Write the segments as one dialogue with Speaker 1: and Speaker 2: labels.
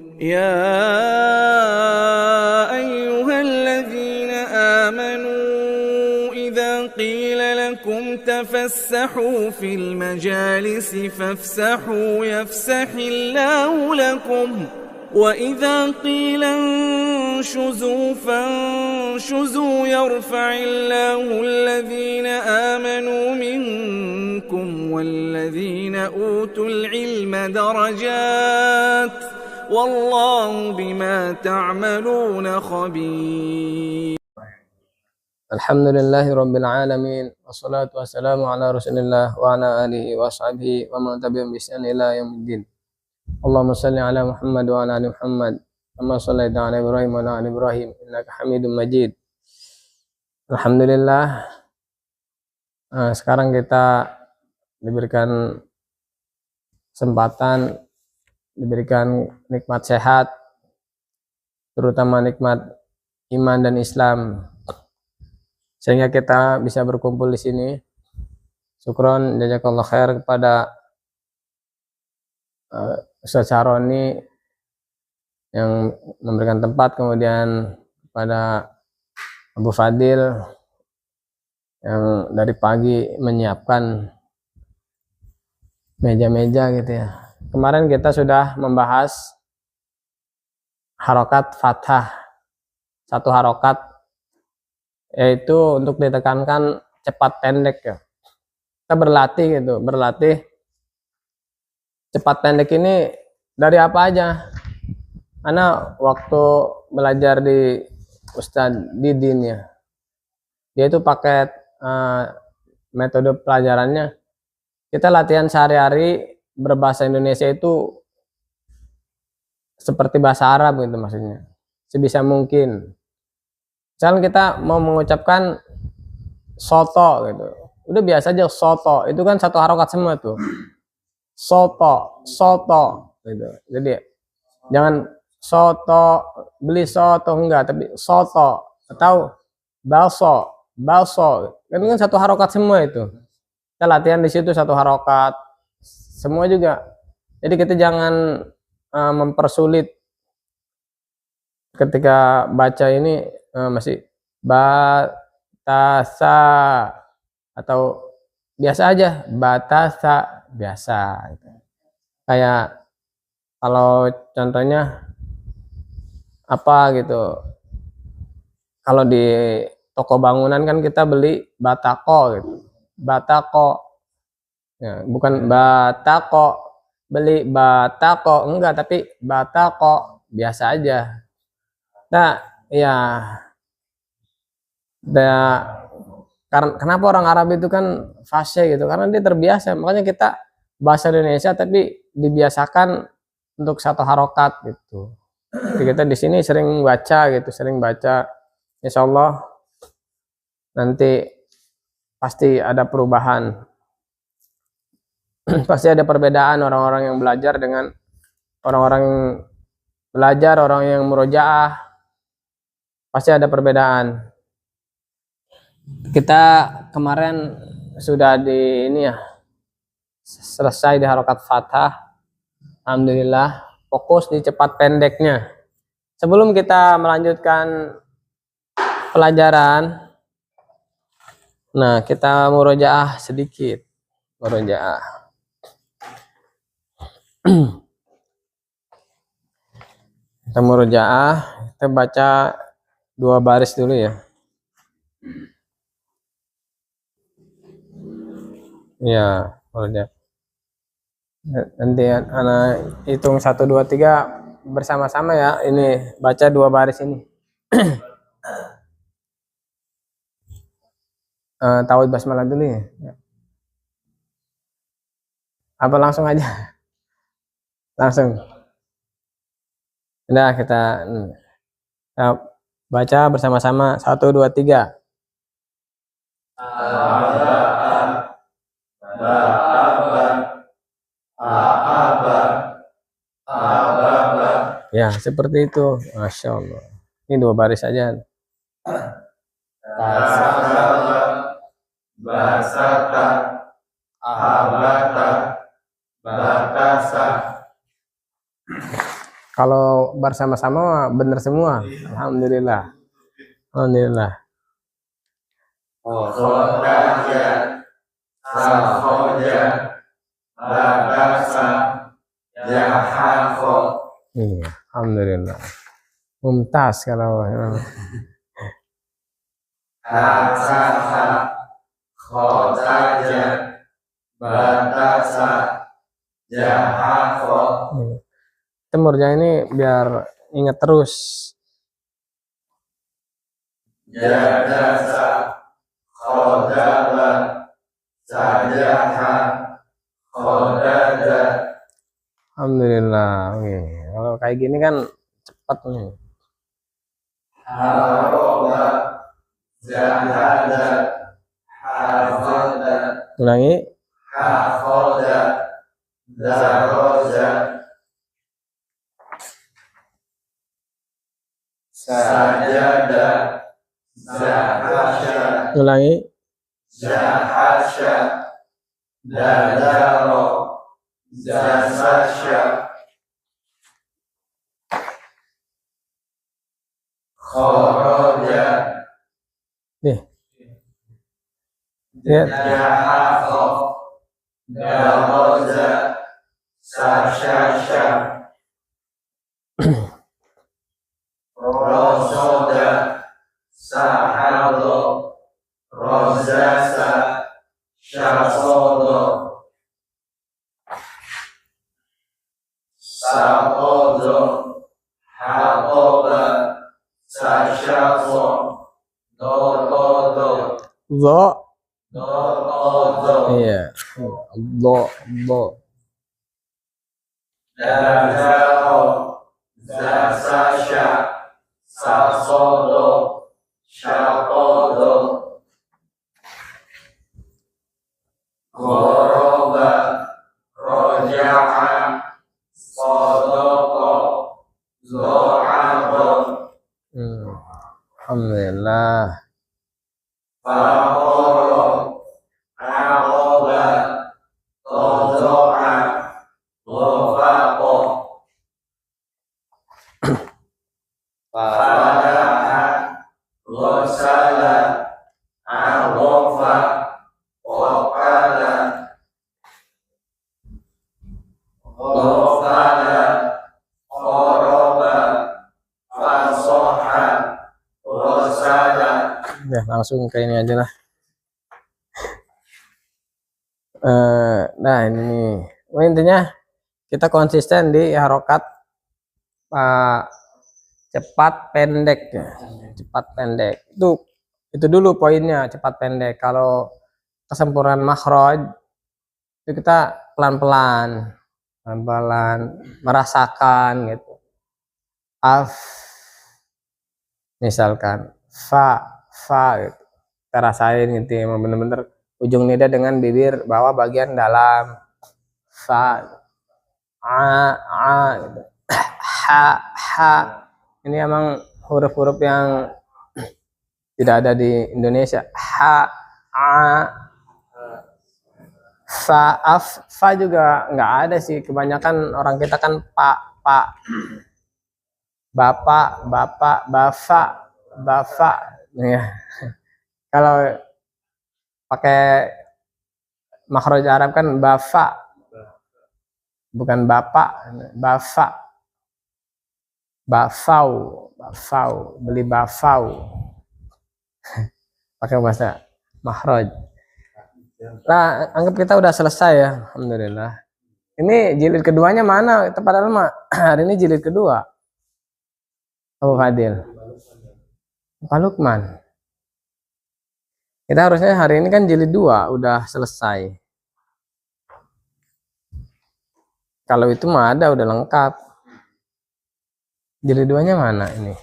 Speaker 1: يا أيها الذين آمنوا إذا قيل لكم تفسحوا في المجالس فافسحوا يفسح الله لكم وإذا قيل انشزوا فانشزوا يرفع الله الذين آمنوا منكم والذين أوتوا العلم درجات والله بما تعملون خبير.
Speaker 2: Alhamdulillahi Rabbil Alamin. Wassalatu wassalamu ala Rasulillah wa ala alihi wa sahbihi wa man tabi'ahum bi ihsan ila yaumiddin. Allahumma shalli ala Muhammad wa ala ali Muhammad kama shallaita ala Ibrahim wa ala ali Ibrahim innaka Hamidum Majid. Alhamdulillah, sekarang kita diberikan kesempatan, diberikan nikmat sehat, terutama nikmat iman dan Islam, sehingga kita bisa berkumpul di sini. Syukron jazakallahu khair kepada Ustaz Syaroni yang memberikan tempat, kemudian kepada Abu Fadil yang dari pagi menyiapkan meja-meja gitu ya. Kemarin kita sudah membahas harokat fathah, satu harokat, yaitu untuk ditekankan cepat pendek ya. Kita berlatih gitu, berlatih cepat pendek ini dari apa aja. Karena waktu belajar di Ustadz Didin ya, dia itu pakai metode pelajarannya, kita latihan sehari-hari berbahasa Indonesia itu seperti bahasa Arab gitu, maksudnya sebisa mungkin. Misalnya kita mau mengucapkan soto gitu, udah biasa aja soto, itu kan satu harokat semua tuh, soto, soto gitu. Jadi jangan soto, beli soto, enggak, tapi soto atau balso, balso, itu kan satu harokat semua itu. Kita latihan di situ satu harokat semua juga. Jadi kita jangan mempersulit ketika baca ini, masih batasa atau biasa aja batasa biasa gitu. Kayak kalau contohnya apa gitu, kalau di toko bangunan kan kita beli batako gitu, batako ya, bukan batako, beli batako enggak, tapi batako biasa aja. Nah ya, karena kenapa orang Arab itu kan fasih gitu, karena dia terbiasa. Makanya kita bahasa Indonesia tapi dibiasakan untuk satu harokat gitu. Jadi kita di sini sering baca gitu, sering baca. Insya Allah nanti pasti ada perubahan. Pasti ada perbedaan orang-orang yang belajar dengan orang-orang yang belajar, orang yang murojaah. Pasti ada perbedaan. Kita kemarin sudah di ini ya, selesai di harokat fathah. Alhamdulillah, fokus di cepat pendeknya. Sebelum kita melanjutkan pelajaran, nah kita murojaah sedikit, murojaah. Kita murojaah, kita baca 2 baris dulu ya. Ya, murojaah. Nanti anak hitung 1, 2, 3 bersama-sama ya. Ini baca 2 baris ini. Tauhid basmalah dulu ya. Apa langsung aja? Langsung. Udah kita baca bersama-sama 1, 2, 3. Ya, seperti itu. Masya Allah. Ini 2 baris saja.
Speaker 3: Basata, abata, batasa.
Speaker 2: Kalau bersama-sama bener semua. Alhamdulillah. Alhamdulillah.
Speaker 3: Khoraja, sakhoja, labasa, yahafo.
Speaker 2: Iya, alhamdulillah. Mumtaz kalau
Speaker 3: Hasaha, khotaja, batasa, yahafo.
Speaker 2: temurnya ini biar ingat terus.
Speaker 3: Jadasa, khodaba, sajaha, khodada.
Speaker 2: Alhamdulillah. Oke. Kalau kayak gini kan cepat nih.
Speaker 3: Haroba, zahada, hafada,
Speaker 2: Ulangi.
Speaker 3: hafoda, zaroja, sajada, zahasya,
Speaker 2: Ulangi.
Speaker 3: zahasya, dadaro, zasasya, khoroja,
Speaker 2: Nih. Lihat.
Speaker 3: yahafo, daroja, sasyasya, rosoda, sahado, rozasa, syasodo, saodo, haoba, sasyaso, dorodo,
Speaker 2: Lo.
Speaker 3: dorodo,
Speaker 2: Iya. Lo.
Speaker 3: dadaro, zasasya, sasodo, syakodo, goroba, roja'a, sodoko, zo'abo,
Speaker 2: Alhamdulillah.
Speaker 3: fahoro, aroba, tozo'a, gofako, fadaha, gosala, arofa, Waqala, Ghafala, Qoroba, Fasoha, Rosada.
Speaker 2: Udah langsung ke ini aja lah. Nah ini nih. Intinya kita konsisten di harokat cepat pendek ya. Cepat pendek. Itu dulu poinnya, cepat pendek. Kalau kesempurnaan makhraj itu kita pelan-pelan merasakan gitu. Misalkan fa gitu. Kita rasain gitu ya, bener-bener ujung lidah dengan bibir bawah bagian dalam. Fa gitu. Ha ini emang huruf-huruf yang tidak ada di Indonesia. Fa juga nggak ada sih, kebanyakan orang kita kan pak, bapak, bapak ya. Kalau pakai makhraj Arab kan bafa, bukan bapak, bafau, beli bafau pakai bahasa makhraj. Nah, anggap kita udah selesai ya, alhamdulillah. Ini jilid keduanya mana? Kita padahal mah hari ini jilid kedua. Abu Fadil, Pak Lukman. Kita harusnya hari ini kan jilid 2 udah selesai. Kalau itu mah ada udah lengkap. Jilid 2-nya mana ini?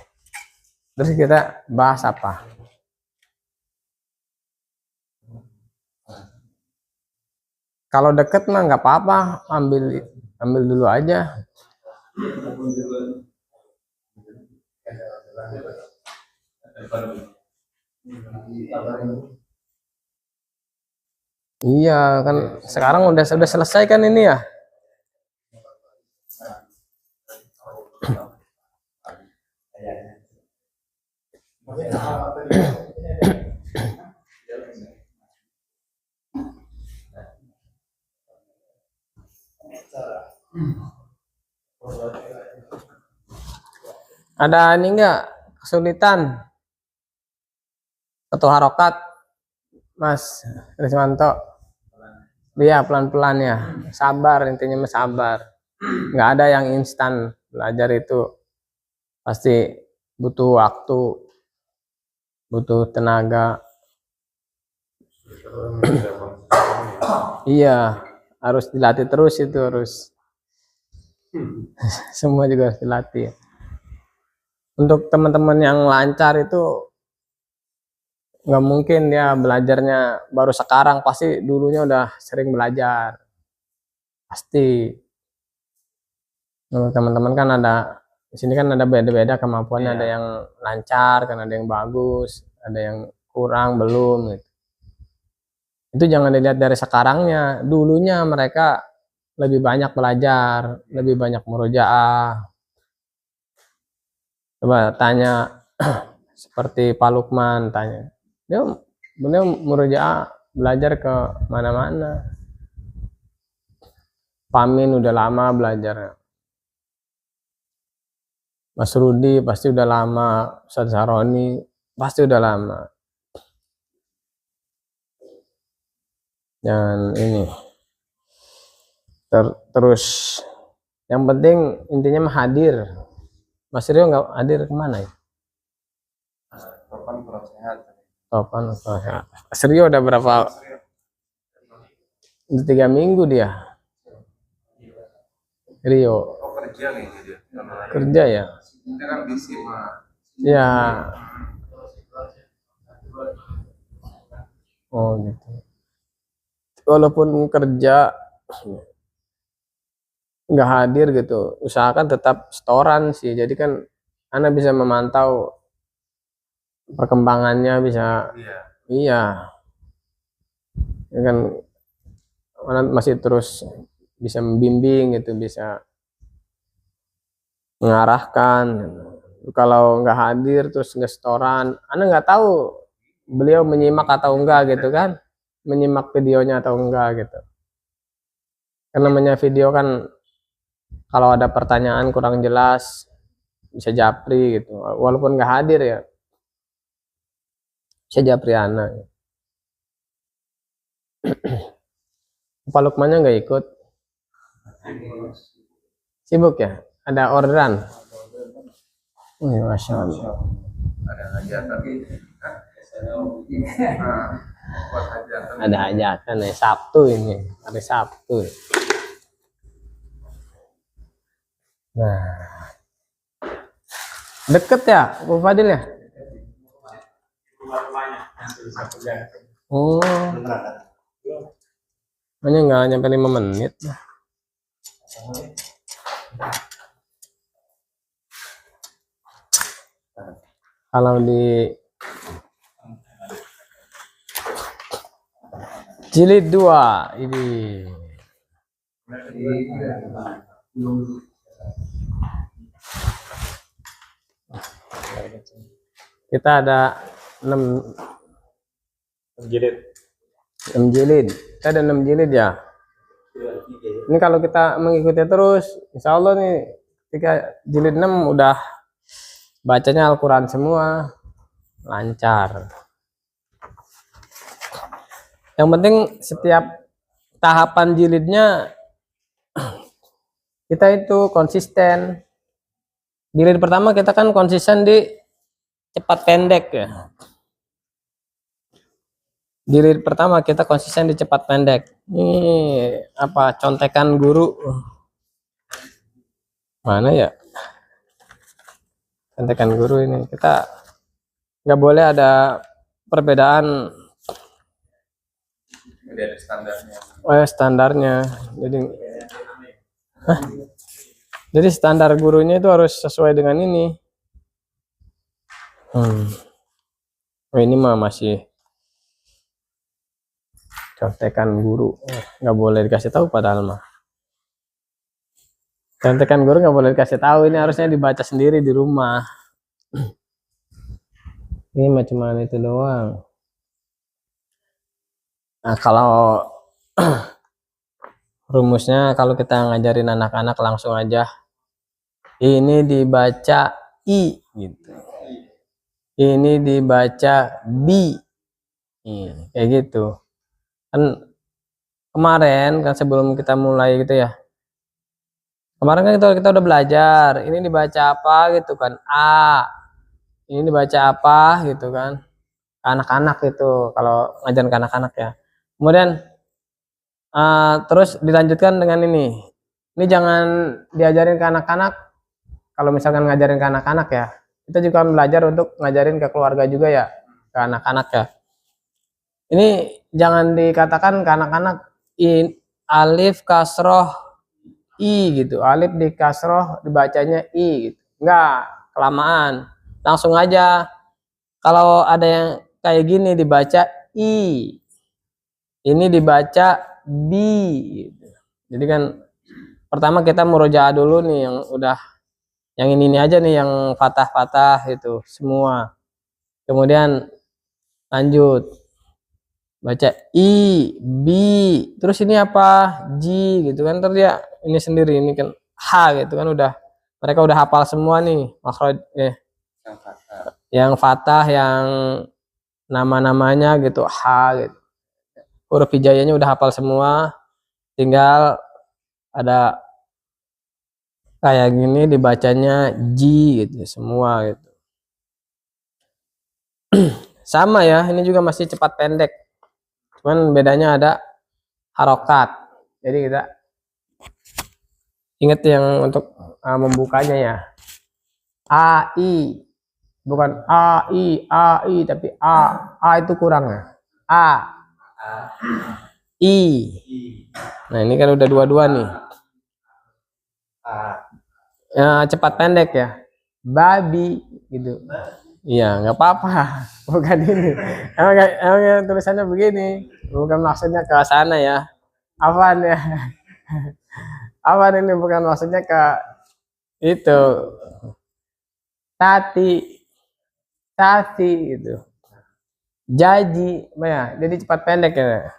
Speaker 2: Terus kita bahas apa? Kalau deket mah nggak apa-apa, ambil dulu aja. Iya kan sekarang udah selesai kan ini ya. Ada ini enggak kesulitan satu harokat, Mas Riswanto? Iya, pelan-pelan ya, sabar, intinya mah sabar. Nggak ada yang instan, belajar itu pasti butuh waktu, butuh tenaga. Iya, harus dilatih terus, itu harus semua juga harus dilatih. Untuk teman-teman yang lancar itu nggak mungkin dia belajarnya baru sekarang, pasti dulunya udah sering belajar, pasti. Teman-teman kan ada di sini kan ada beda-beda kemampuannya, ada yang lancar, kan ada yang bagus, ada yang kurang belum gitu. Itu jangan dilihat dari sekarangnya, dulunya mereka lebih banyak belajar, lebih banyak murojaah. Coba tanya seperti Pak Lukman, tanya, beliau murojaah belajar ke mana-mana. Pak Amin udah lama belajar. Mas Rudi pasti udah lama, Ustaz Saroni pasti udah lama. Dan ini terus yang penting intinya mah hadir. Mas Rio nggak hadir kemana ya?
Speaker 3: Topan kurang sehat.
Speaker 2: Topan kurang sehat. Mas Rio udah berapa? 3 minggu dia. Rio.
Speaker 3: Oh, kerja kayaknya dia.
Speaker 2: Kerja ya?
Speaker 3: Kita kan busy mah.
Speaker 2: Ya. Oh gitu. Walaupun kerja nggak hadir gitu, usahakan tetap setoran sih. Jadi kan Anda bisa memantau perkembangannya, bisa. Iya. Ya kan Anda masih terus bisa membimbing gitu, bisa mengarahkan. Kalau nggak hadir terus nggak setoran, Anda nggak tahu beliau menyimak atau enggak gitu kan, menyimak videonya atau enggak gitu. Kan namanya video kan, kalau ada pertanyaan kurang jelas bisa japri gitu, walaupun nggak hadir ya bisa japri Ana. Pak Lukmannya nggak ikut, sibuk ya, ada orderan. Masya Allah.
Speaker 3: Ada hajatan. Buat hajatan.
Speaker 2: Ada hajatan ya, Sabtu ini, hari Sabtu. Nah, deket ya, Bu Fadil ya? Oh, hanya nggak nyampe 5 menit. Kalau di jilid 2 ini kita ada 6
Speaker 3: Jilid.
Speaker 2: 6 jilid. Kita ada 6 jilid ya. Ini kalau kita mengikuti terus, insya Allah nih ketika jilid 6 udah bacanya Al-Quran semua, lancar. Yang penting setiap tahapan jilidnya kita itu konsisten. Jilid pertama kita kan konsisten di cepat pendek ya. Jilid pertama kita konsisten di cepat pendek. Ini apa, contekan guru? Mana ya? Contekan guru ini, kita nggak boleh ada perbedaan.
Speaker 3: Jadi ada standarnya.
Speaker 2: Oh ya, standarnya. Jadi standar gurunya itu harus sesuai dengan ini. Oh, ini mah masih contekan guru, nggak boleh dikasih tahu padahal mah. Contekan guru nggak boleh dikasih tahu, ini harusnya dibaca sendiri di rumah. Ini mah cuma itu doang. Nah, kalau rumusnya kalau kita ngajarin anak-anak langsung aja ini dibaca I gitu. Ini dibaca B. Kayak gitu. Kan kemarin kan sebelum kita mulai gitu ya. Kemarin kan kita udah belajar, ini dibaca apa gitu kan. A. Ini dibaca apa gitu kan. Anak-anak gitu kalau ngajarin ke anak-anak ya. Kemudian terus dilanjutkan dengan ini. Ini jangan diajarin ke anak-anak. Kalau misalkan ngajarin ke anak-anak ya, kita juga belajar untuk ngajarin ke keluarga juga ya, ke anak-anak ya. Ini jangan dikatakan ke anak-anak alif kasroh i gitu, alif di kasroh dibacanya i gitu. Enggak, kelamaan. Langsung aja. Kalau ada yang kayak gini dibaca i, ini dibaca b gitu. Jadi kan pertama kita murojaah dulu nih yang udah yang ini aja nih yang fatah-fatah itu semua. Kemudian lanjut baca i, b, terus ini apa? J gitu kan, terus dia ini sendiri ini kan h gitu kan, udah mereka udah hafal semua nih makhraj yang fatah yang nama-namanya gitu, h gitu. Huruf hijaiyahnya udah hafal semua, tinggal ada kayak gini dibacanya J gitu semua gitu. Sama ya, ini juga masih cepat pendek. Cuman bedanya ada harokat. Jadi kita ingat yang untuk membukanya ya. A I bukan A I tapi A itu kurang ya. A I. Nah, ini kan udah dua-dua nih. Ya, cepat pendek ya. Babi gitu. Iya, nggak apa-apa. Bukan ini. Emang tulisannya begini. Bukan maksudnya ke sana ya. Apaan ya? Apaan ini bukan maksudnya ke itu. Tati gitu. Jaji, ya. Jadi cepat pendek ya.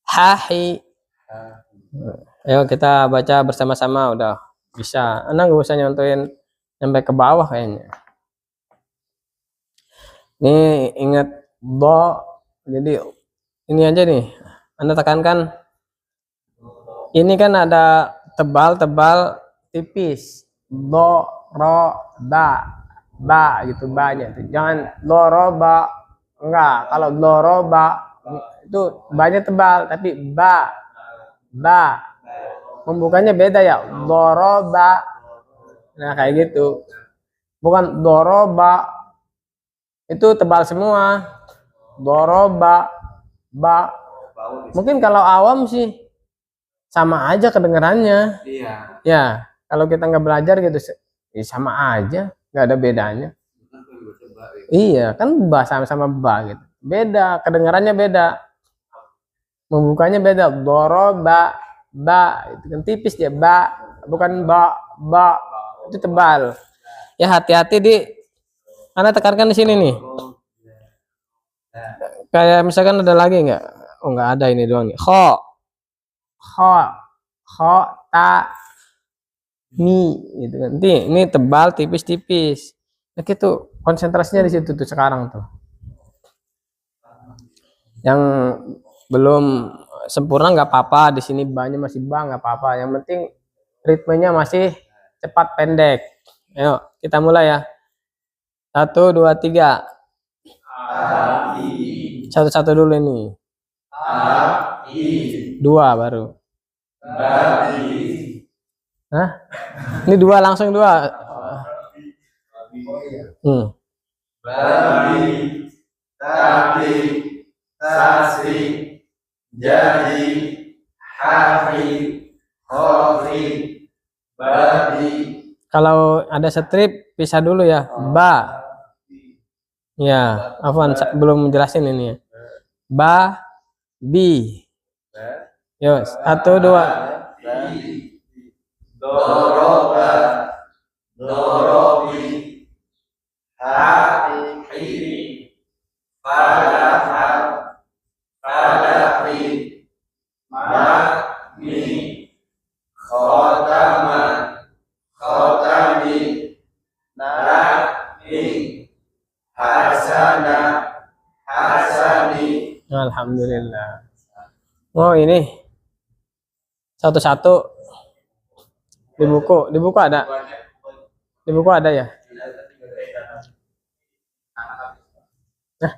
Speaker 2: Hahi. Ayo kita baca bersama-sama udah bisa. Anak gak usah nyontoin sampai ke bawah kayaknya. Ini ingat do, jadi ini aja nih. Anda tekankan. Ini kan ada tebal, tipis. Do, ro, ba gitu banyak. Jangan do, ro, ba. Enggak, kalau do, ro, ba itu banyak tebal, tapi ba. Membukanya beda ya. Do, ro, ba. Nah, kayak gitu. Bukan do, ro, ba. Itu tebal semua. Doroba, ba. Mungkin kalau awam sih sama aja kedengarannya.
Speaker 3: Iya.
Speaker 2: Ya, kalau kita nggak belajar gitu, ya sama aja, nggak ada bedanya. Iya, kan ba sama ba gitu. Beda, kedengarannya beda. Membukanya beda. Doroba, ba. Itu kan tipis dia, ba. Bukan ba. Itu tebal. Ya hati-hati di. Anda tekankan di sini nih. Kayak misalkan ada lagi nggak? Oh nggak ada, ini doang nih. Kho, ta, mi, gitu kan. Ini tebal, tipis. Nah gitu, konsentrasinya di situ tuh sekarang tuh. Yang belum sempurna nggak apa-apa, di sini banyak masih nggak apa-apa. Yang penting ritmenya masih cepat pendek. Ayo kita mulai ya. 1, 2, 3. Satu-satu dulu ini. 2 baru. Hah? Ini 2 langsung 2.
Speaker 3: Babi, tapi, tasri, jadi, hafi, khofi, babi. Kalau ada strip pisah dulu ya. Ba. Ya, Afwan belum jelasin ini ya. Ba, bi. Yo, 1, 2. Doroba, dorobi, ha,
Speaker 2: Alhamdulillah. Oh ini satu-satu di buku ada, di buku ada ya. Nah,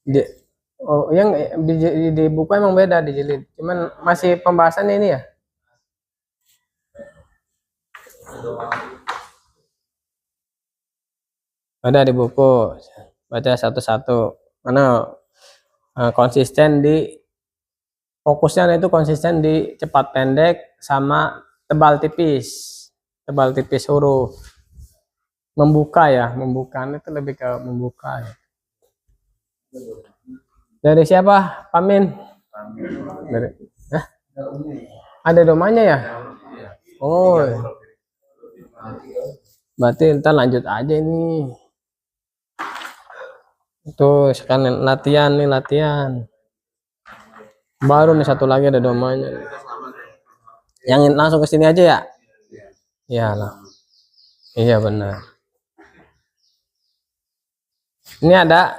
Speaker 2: di, oh yang di buku emang beda dijilid. Cuman masih pembahasan ini ya. Ada di buku, baca satu-satu. Mana konsisten di fokusnya itu konsisten di cepat pendek sama tebal tipis huruf. Membuka ya, membuka itu lebih ke membuka ya. Dari siapa? Pamin. Dari, ada domanya ya? Oh, berarti kita lanjut aja ini. Tuh sekarang latihan nih, latihan. Baru nih satu lagi ada domanya. Yang langsung ke sini aja ya? Iyalah. Iya benar. Ini ada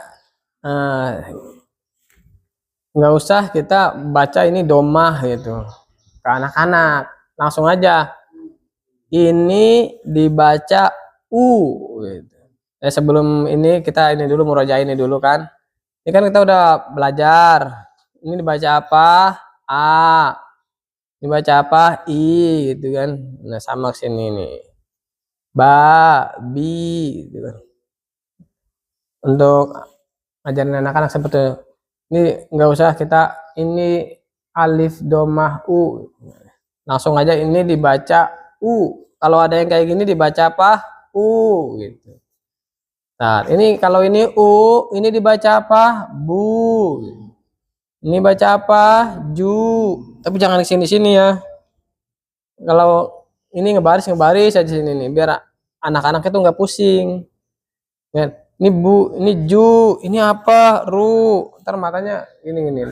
Speaker 2: nggak usah kita baca ini domah gitu ke anak-anak, langsung aja ini dibaca u gitu. Sebelum ini kita ini dulu murojaah ini dulu kan. Ini kan kita udah belajar. Ini dibaca apa? A. Dibaca apa? I gitu kan. Nah, sama sini nih. Ba, bi gitu kan. Untuk ajaran anak-anak seperti ini nggak usah kita ini alif domah u. Langsung aja ini dibaca u. Kalau ada yang kayak gini dibaca apa? U gitu. Nah, ini kalau ini u, ini dibaca apa? Bu. Ini baca apa? Ju. Tapi jangan di sini ya. Kalau ini ngebaris aja sini nih, biar anak-anak itu nggak pusing. Ya, ini bu, ini ju, ini apa? Ru. Ntar matanya gini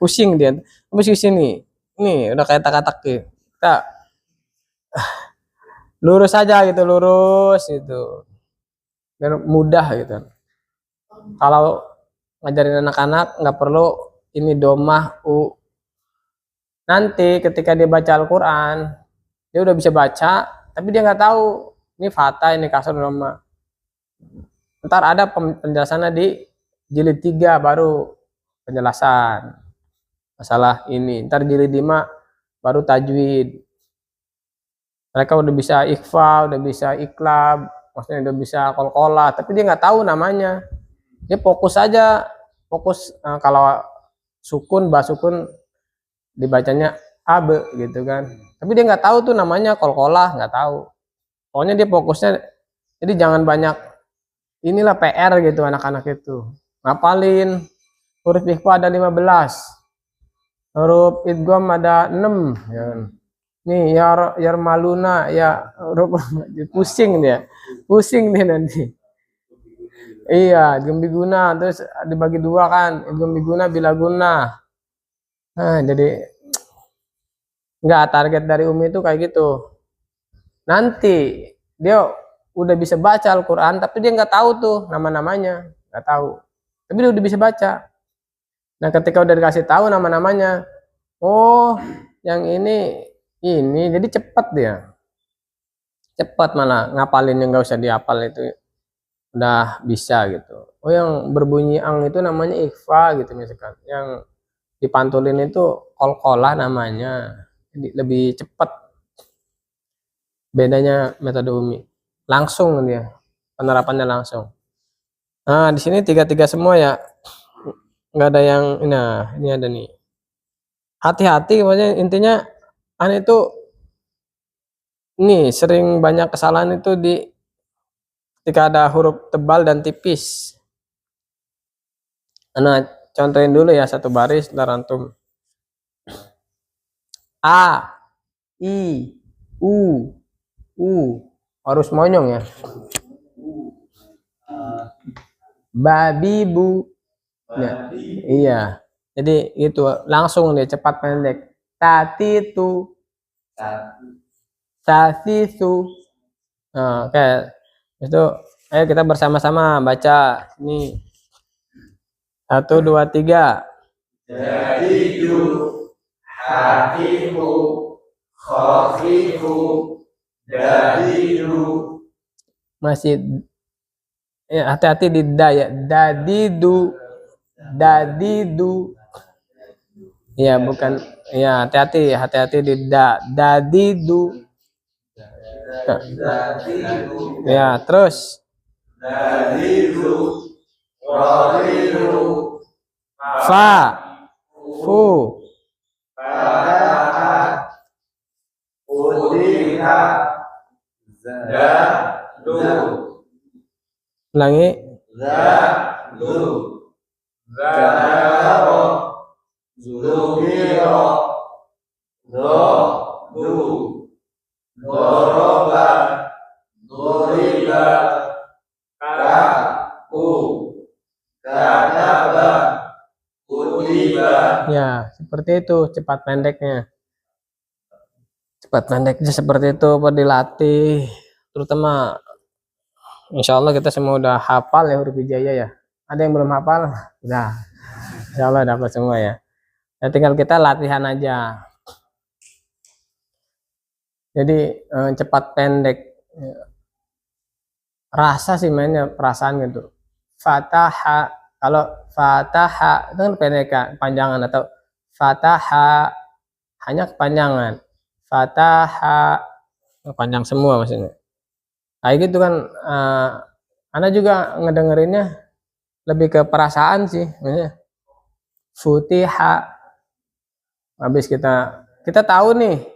Speaker 2: pusing dia. Terus di sini. Ini udah kayak tak-tak gitu. Kita lurus aja gitu, lurus gitu. Biar mudah gitu. Kalau ngajarin anak-anak nggak perlu ini domah u. Nanti ketika dia baca Al-Quran dia udah bisa baca tapi dia nggak tahu ini fatha ini kasar domah. Ntar ada penjelasannya di jilid 3 baru penjelasan masalah ini. Ntar jilid 5 baru tajwid. Mereka udah bisa ikhfa, udah bisa iklab, maksudnya udah bisa qalqalah, tapi dia nggak tahu namanya. Dia fokus aja, kalau sukun, basukun dibacanya abe gitu kan. Tapi dia nggak tahu tuh namanya qalqalah, nggak tahu. Pokoknya dia fokusnya, jadi jangan banyak inilah PR gitu anak-anak itu. Ngapalin huruf ikhfa ada 15, huruf idgham ada 6 ya. Nih yarmaluna ya pusing dia nanti. Iya, gembiguna terus dibagi 2 kan, gembiguna bila guna. Nah, jadi enggak, target dari Umi itu kayak gitu. Nanti dia udah bisa baca Al-Qur'an tapi dia nggak tahu tuh nama-namanya, nggak tahu. Tapi dia udah bisa baca. Nah, ketika udah dikasih tahu nama-namanya, oh, yang ini jadi cepat malah ngapalin yang nggak usah dihafal itu udah bisa gitu. Oh, yang berbunyi ang itu namanya ikhfa gitu misalkan, yang dipantulin itu qalqalah namanya, jadi lebih cepat. Bedanya metode Umi langsung dia penerapannya langsung. Nah, di sini 3 semua ya, nggak ada yang ini ada nih, hati-hati maksudnya. Intinya aneh itu nih sering banyak kesalahan itu di ketika ada huruf tebal dan tipis. Nah, contohin dulu ya satu baris ntar antum. A, I, U harus monyong ya. Babi bu ya, iya, jadi itu langsung dia cepat pendek. Tati tu nah, kayak itu. Ayo kita bersama-sama baca ini. 1, 2, 3.
Speaker 3: Jadidu, haqiqu, khafifu, dadidu.
Speaker 2: Masih ya, hati-hati di da ya. Dadidu. Dadidu. Ya, bukan. Ya, hati-hati di da. Dadidu.
Speaker 3: Dadidu,
Speaker 2: Ya, terus.
Speaker 3: dadidu, radidu,
Speaker 2: Fa. Fu.
Speaker 3: fataha, utiha, zadu,
Speaker 2: Ulangi.
Speaker 3: zadu, zaharo, zuhiro, zodu, doroba, doriba, kaku, kadaba, kutiba.
Speaker 2: Ya, seperti itu cepat pendeknya. Cepat pendeknya seperti itu dilatih. Terutama insya Allah kita semua udah hafal ya huruf hijaiyah ya. Ada yang belum hafal? Udah. Insya Allah dapat semua ya. Ya tinggal kita latihan aja. Jadi cepat pendek. Rasa sih mainnya perasaan gitu. Fataha. Kalau fataha itu kan pendek kepanjangan, atau fataha hanya kepanjangan. Fataha panjang semua maksudnya. Kayak gitu kan. Ana juga ngedengerinnya lebih ke perasaan sih, maksudnya. Futiha. Habis kita tahu nih.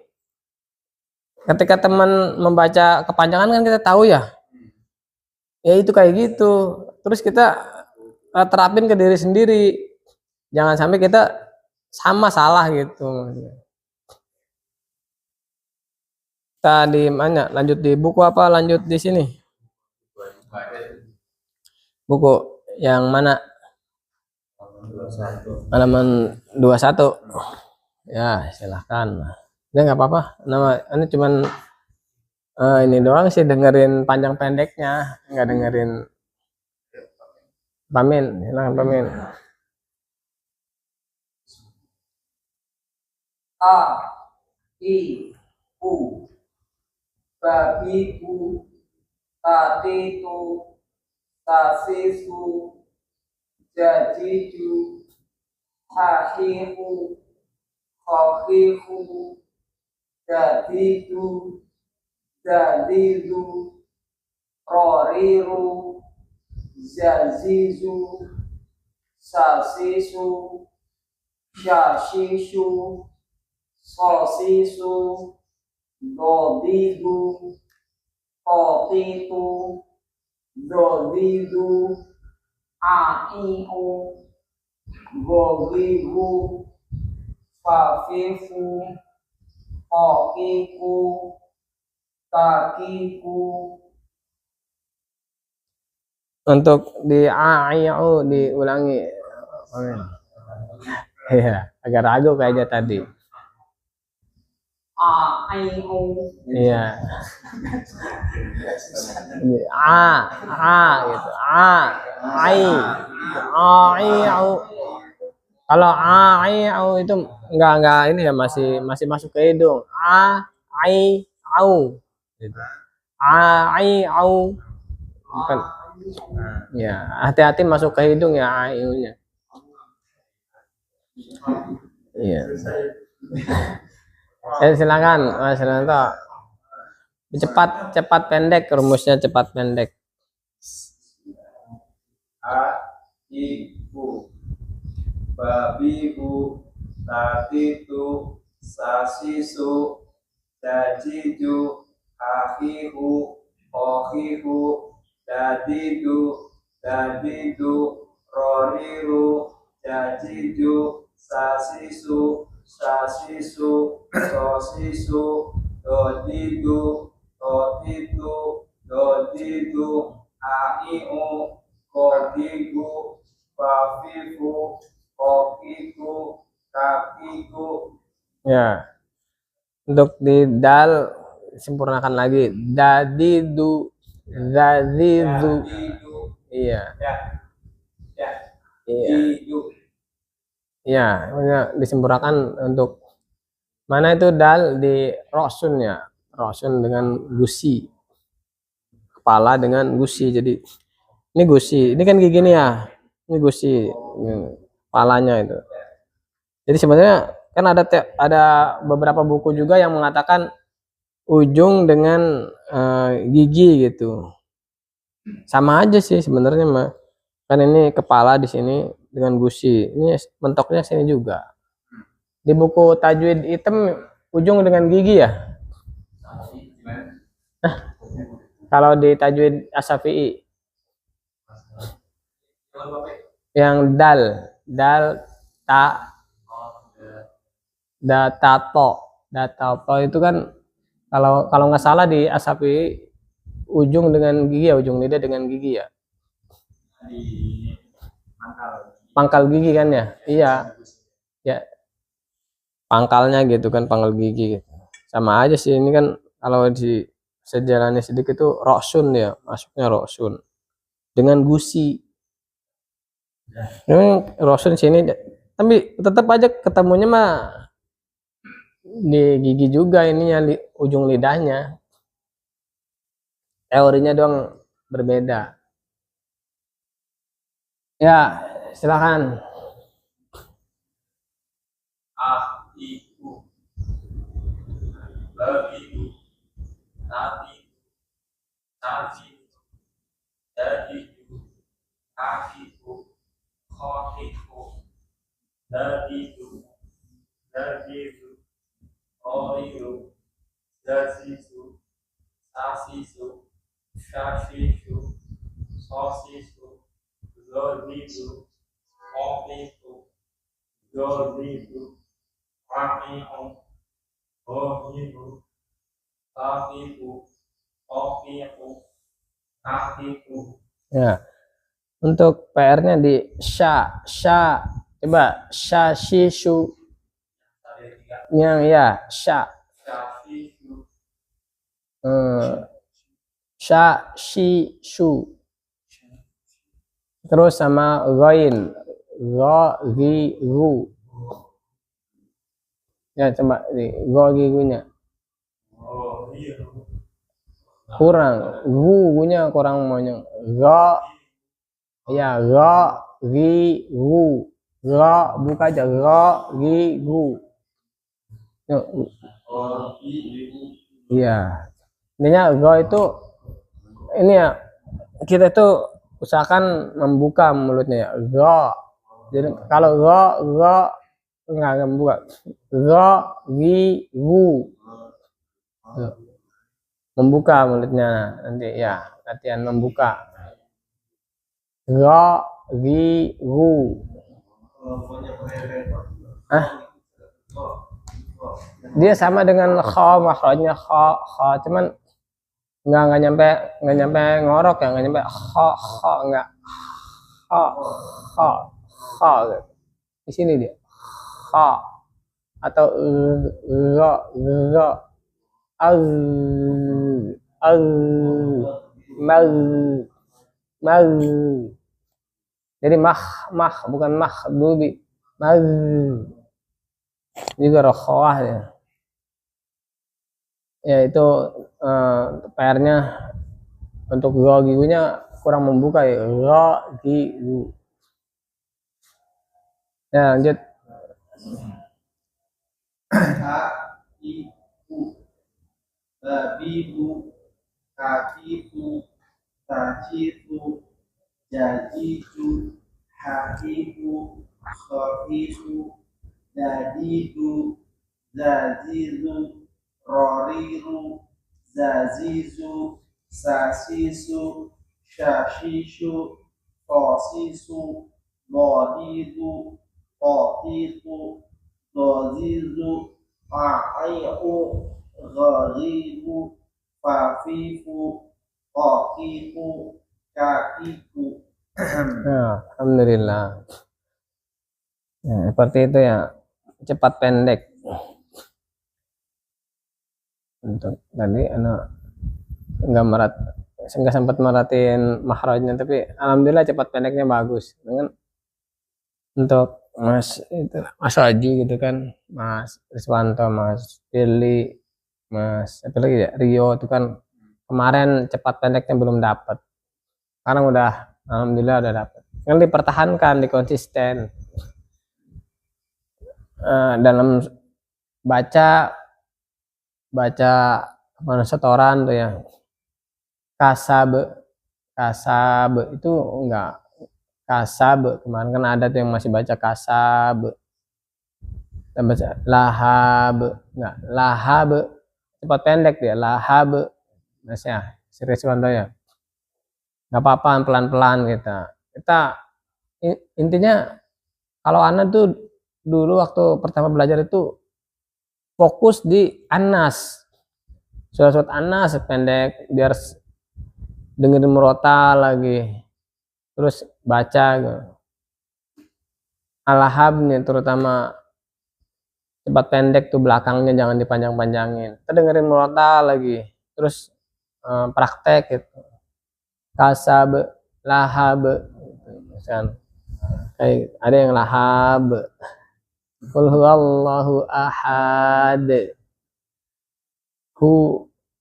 Speaker 2: Ketika teman membaca kepanjangan kan kita tahu ya. Ya itu kayak gitu. Terus kita terapin ke diri sendiri. Jangan sampai kita sama salah gitu. Kita di mana? Lanjut di buku apa? Lanjut di sini. Buku yang mana? Halaman 21. Ya, silahkan. Udah nggak apa-apa. Ini cuman ini doang sih, dengerin panjang pendeknya, nggak dengerin. Pamin, silahkan Pamin.
Speaker 4: A, I, U, babiku, tatitu, tasisu, jadidu, hahihu, khafihu, jadidu, dadidu, roriru, zazizu, sasisu, syashishu, sosisu, dodidu, totitu, dodidu, aiu, godigu, fafifu, okiku, kakiku.
Speaker 2: Untuk di aiu diulangi. Amin. Iya, agak ragu kayaknya tadi.
Speaker 4: Aiu.
Speaker 2: Iya. Gitu. Aiu. Kalau aiu itu enggak ini ya, masih masuk ke hidung. Aiu. Gitu. Aiu. Bukan. Ya, hati-hati masuk ke hidung ya aiu-nya. Iya. Silakan Mas Ranto. Cepat pendek, rumusnya cepat pendek.
Speaker 3: Ibu, babibu, tatitu, sasisu, jajidu, hahihu, ohihu, dadidu, roriru, jajidu, sasisu, sosisu, dodidu, totitu, dodidu, aiu, kodigu, fafifu, kokiku, kakiku.
Speaker 2: Ya. Untuk di dal sempurnakan lagi. Dadidu. Iya.
Speaker 3: Ya.
Speaker 2: Iya.
Speaker 3: Didu.
Speaker 2: Iya, makanya disempurnakan untuk mana itu dal di rosun ya. Rosun dengan gusi. Kepala dengan gusi. Jadi ini gusi. Ini kan gigi nih ya. Ini gusi. Ini kepalanya itu. Jadi sebenarnya kan ada beberapa buku juga yang mengatakan ujung dengan gigi gitu. Sama aja sih sebenarnya mah. Kan ini kepala di sini dengan gusi. Ini mentoknya sini juga. Di buku tajwid hitam ujung dengan gigi ya. Kalau di tajwid Asyafi'i yang dal ta datato itu kan kalau nggak salah di Asyafi'i ujung dengan gigi ya, ujung lidah dengan gigi ya.
Speaker 3: Di mangkal.
Speaker 2: Pangkal gigi kan ya? Iya. Ya, pangkalnya gitu kan, pangkal gigi gitu. Sama aja sih ini kan kalau di sejalannya sedikit itu rosun ya, masuknya rosun dengan gusi. Ini rosun sini tapi tetap aja ketemunya mah di gigi juga ininya ujung lidahnya. Teorinya doang berbeda. Ya, silakan.
Speaker 3: Ibu. Begitu. Nanti. Tadi. Dadidu. Kakiku. Kokiku. Dadidu. Dadidu. Oridu. Dasisu. Sasisu. Shashisu. Sosisu. Zodidu. Okiku. Zodidu. Rakiku. Ohidu. Kakiku. Okiku. Kakiku.
Speaker 2: Ya, untuk PR-nya di sya. Coba sya shishu. Yang ya, sya.
Speaker 3: Shashisu.
Speaker 2: Sya shishu. Terus sama ghain. Ghiru. Ya, coba di ghirunya.
Speaker 3: Ohidu.
Speaker 2: Kurang. Gunya kurang maunya. Ya, ghiru. Buka aja. Ghiru. Iya. Intinya itu ini ya, kita itu usahakan membuka mulutnya ya. Jadi kalau enggak membuka. Ghiru. Membuka mulutnya nanti ya, latihan membuka. Ghiru. Dia sama dengan kha, makhrajnya kha, cuman nggak nyampe ngorok ya, nggak nyampe kha nggak kha gitu. Di sini dia kha atau al mal mal. Jadi mah bukan dubi mal juga rokhawah ya. Ya itu PR-nya untuk gigunya kurang membuka ya. Gigu. Ya lanjut.
Speaker 3: Ibu. Babibu. Kakiku. Tajiku. Jajiku. Hakiku. Khokiku. Dadidu. Zazizu. Roriru. Zazizu. Sasisu. Shashishu. Tosisu. Bodidu. Kotiku. Dozizu. Aiku. Gharibu. Fafifu. Kokiku. Kakiku.
Speaker 2: Nah, alhamdulillah. Ya, seperti itu ya, cepat pendek. Untuk tadi nggak sempat meratin makhrajnya, tapi alhamdulillah cepat pendeknya bagus. Dengan untuk Mas itu Mas Haji gitu kan, Mas Riswanto, Mas Firly, Mas apa lagi ya, Rio itu kan kemarin cepat pendeknya belum dapat. Sekarang udah alhamdulillah udah dapat. Yang dipertahankan, dikonsisten. Dalam baca setoran tuh ya, kasab itu enggak kasab, kemarin kan ada tuh yang masih baca kasab, dan baca lahab, enggak lahab, cepat pendek dia lahab, masnya serius ya, nggak apa-apa pelan-pelan kita intinya kalau anak tuh dulu waktu pertama belajar itu fokus di Anas, surat Anas pendek biar dengerin murotal lagi, terus baca gitu. Al-Lahab nih terutama cepat pendek tuh belakangnya jangan dipanjang-panjangin. Kita dengerin murotal lagi, terus praktek gitu. Kasab, lahab, misalkan kayak ada yang lahab. Qul huwallahu ahad.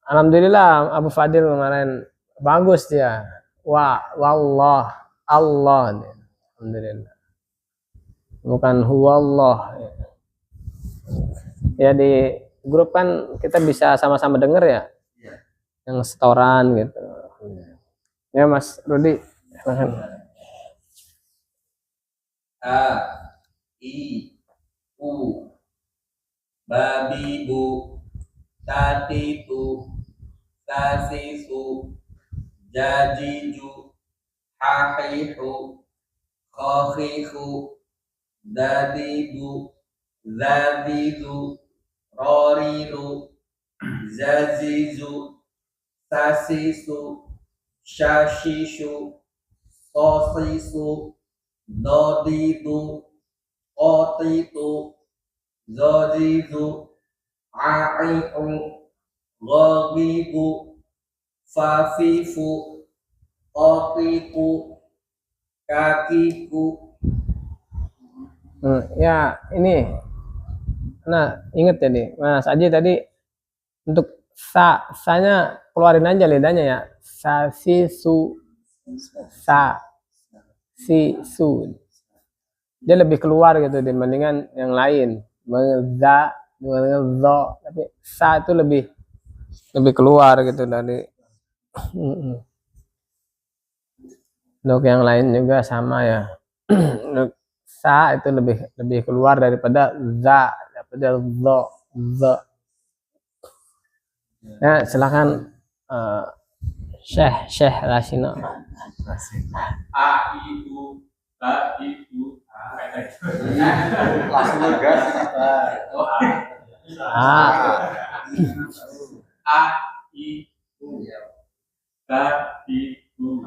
Speaker 2: Alhamdulillah Abu Fadil kemarin bagus dia. Wallah Allah. Alhamdulillah. Bukan huwallah. Ya di grup kan kita bisa sama-sama denger ya. Yang setoran gitu. Ya Mas Rudi, silakan.
Speaker 5: A I U babi bu tatitu tasisu jajiju hahihu khahihu dadidu zadidu roriru zazizu sasisu shashishu sosisu dodidu qatitu zajizu ai'u ghagibu fafifu qatiku kakiku.
Speaker 2: Ya ini nah inget tadi Mas Aji tadi untuk sa-nya keluarin aja lidahnya ya, sa si su dia lebih keluar gitu dibandingkan yang lain, za dengan zo, tapi sa itu lebih keluar gitu dari untuk yang lain juga sama ya. Untuk sa itu lebih keluar daripada za, daripada zo. Ya silakan Syekh Rasino.
Speaker 5: A itu ba itu
Speaker 3: Langsung gas.
Speaker 5: A itu ba itu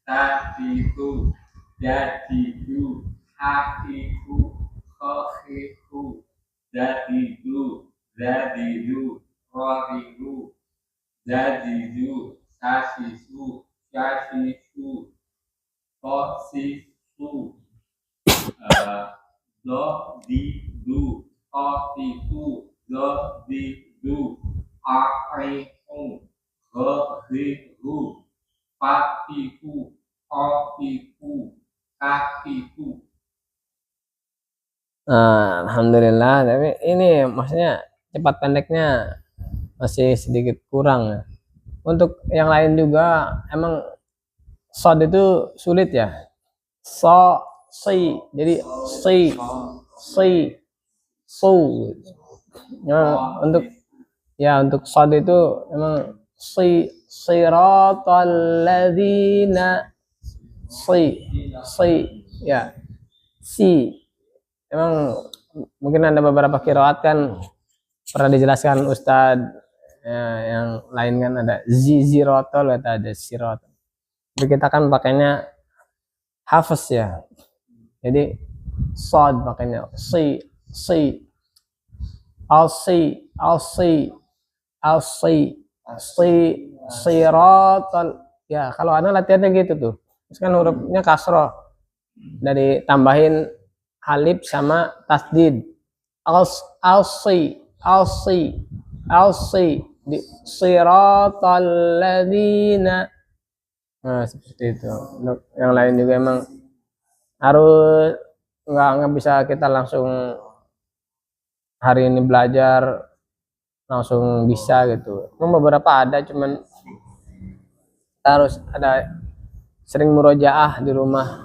Speaker 5: ta itu jadidu hakiku khakiku dadidu zadidu roridu jadidu sasisu sasisu kosisu dodidu kotiku dodidu aihu ghahiru fatiku kotiku kakiku.
Speaker 2: Alhamdulillah, tapi ini maksudnya cepat pendeknya masih sedikit kurang ya. Untuk yang lain juga emang sod itu sulit ya. Jadi su. Ya, untuk sod itu emang siratal ladzina ya. Emang mungkin ada beberapa qiraat kan pernah dijelaskan Ustadz ya, yang lain kan ada zirotol atau ada sirotol. Jadi kita kan pakainya hafaz ya. Jadi sod pakainya sirotol. Ya kalau anak latihannya gitu tuh. Terus kan hurufnya kasroh. dari tambahin alif sama tasdid. Alsi di siratal ladzina. Nah, seperti itu. Untuk yang lain juga emang harus nggak bisa kita langsung hari ini belajar langsung bisa gitu. Beberapa ada, cuman kita harus ada sering murojaah di rumah.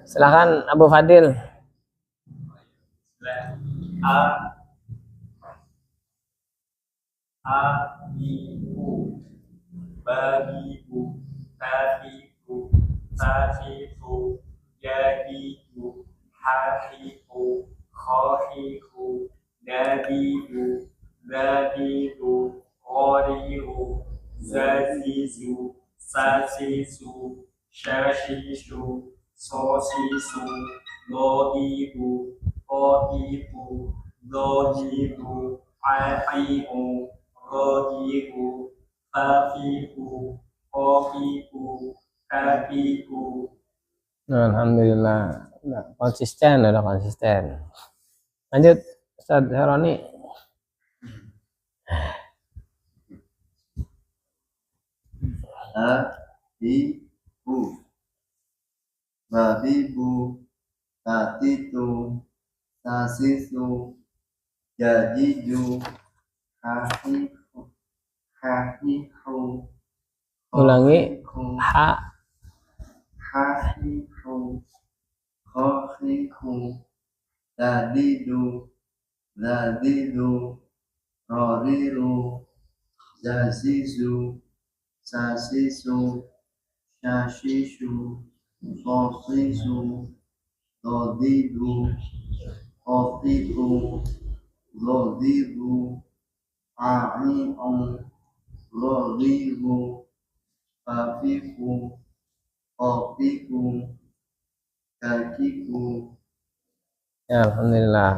Speaker 2: Silahkan Abu Fadil.
Speaker 5: Ibu, babibu, tabibu, tafifu, jadibu, hafifu, khafifu, dabibu, zabibu, qadiru, zazizu, sasisu, shashishu, sosisu, lodibu, qodibu, dodibu, aqimu, rodibu, fafiku, kofiku, kafiku.
Speaker 2: Alhamdulillah, konsisten, udah konsisten. Lanjut Ustaz Heroni.
Speaker 6: Ibu, babibu, tatitu, tasisu, jajiju, hafifu, hafifu,
Speaker 2: Ulangi ha
Speaker 6: hafifu, khafifu, dadidu, zadidu, roriru, zazizu, sasisu, shashishu, sosisu, dodidu, kofiku, dodidu, a'i'u, rodidu, fafiku, kofiku, kakiku.
Speaker 2: ya, alhamdulillah.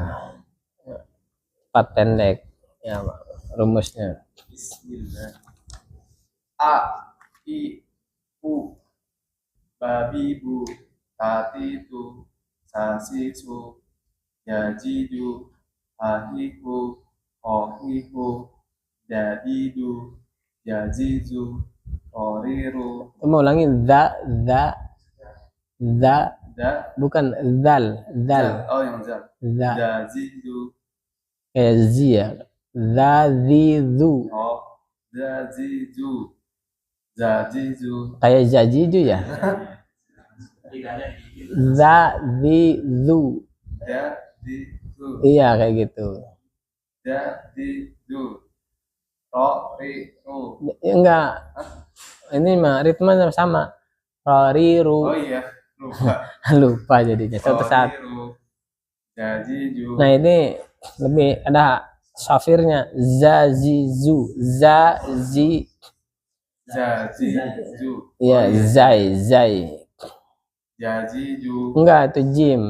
Speaker 2: Cepat pendek ya rumusnya.
Speaker 5: Bismillah. A, I, U, babibu, tatitu, sasisu, yajidu, hahiku, kohiku, jadidu, yazizu, koriru.
Speaker 2: Mau ulangi za
Speaker 5: Da,
Speaker 2: bukan zal.
Speaker 5: oh yang zal.
Speaker 2: Za
Speaker 5: Jazidu,
Speaker 2: kayak zi ya. Zazizu
Speaker 5: oh, zazizu, zazizu,
Speaker 2: kayak zajiju ya. Zazizu
Speaker 5: jadidu,
Speaker 2: iya kayak gitu.
Speaker 5: jadidu, roriru.
Speaker 2: Enggak, ini mah ritme sama. Roriru.
Speaker 5: Oh iya, lupa.
Speaker 2: Lupa jadinya satu saat.
Speaker 5: Roriru, jajiju.
Speaker 2: Nah ini lebih ada safirnya. Zazizu
Speaker 5: Jazizu.
Speaker 2: iya, zai
Speaker 5: Jaziju.
Speaker 2: enggak, itu jim.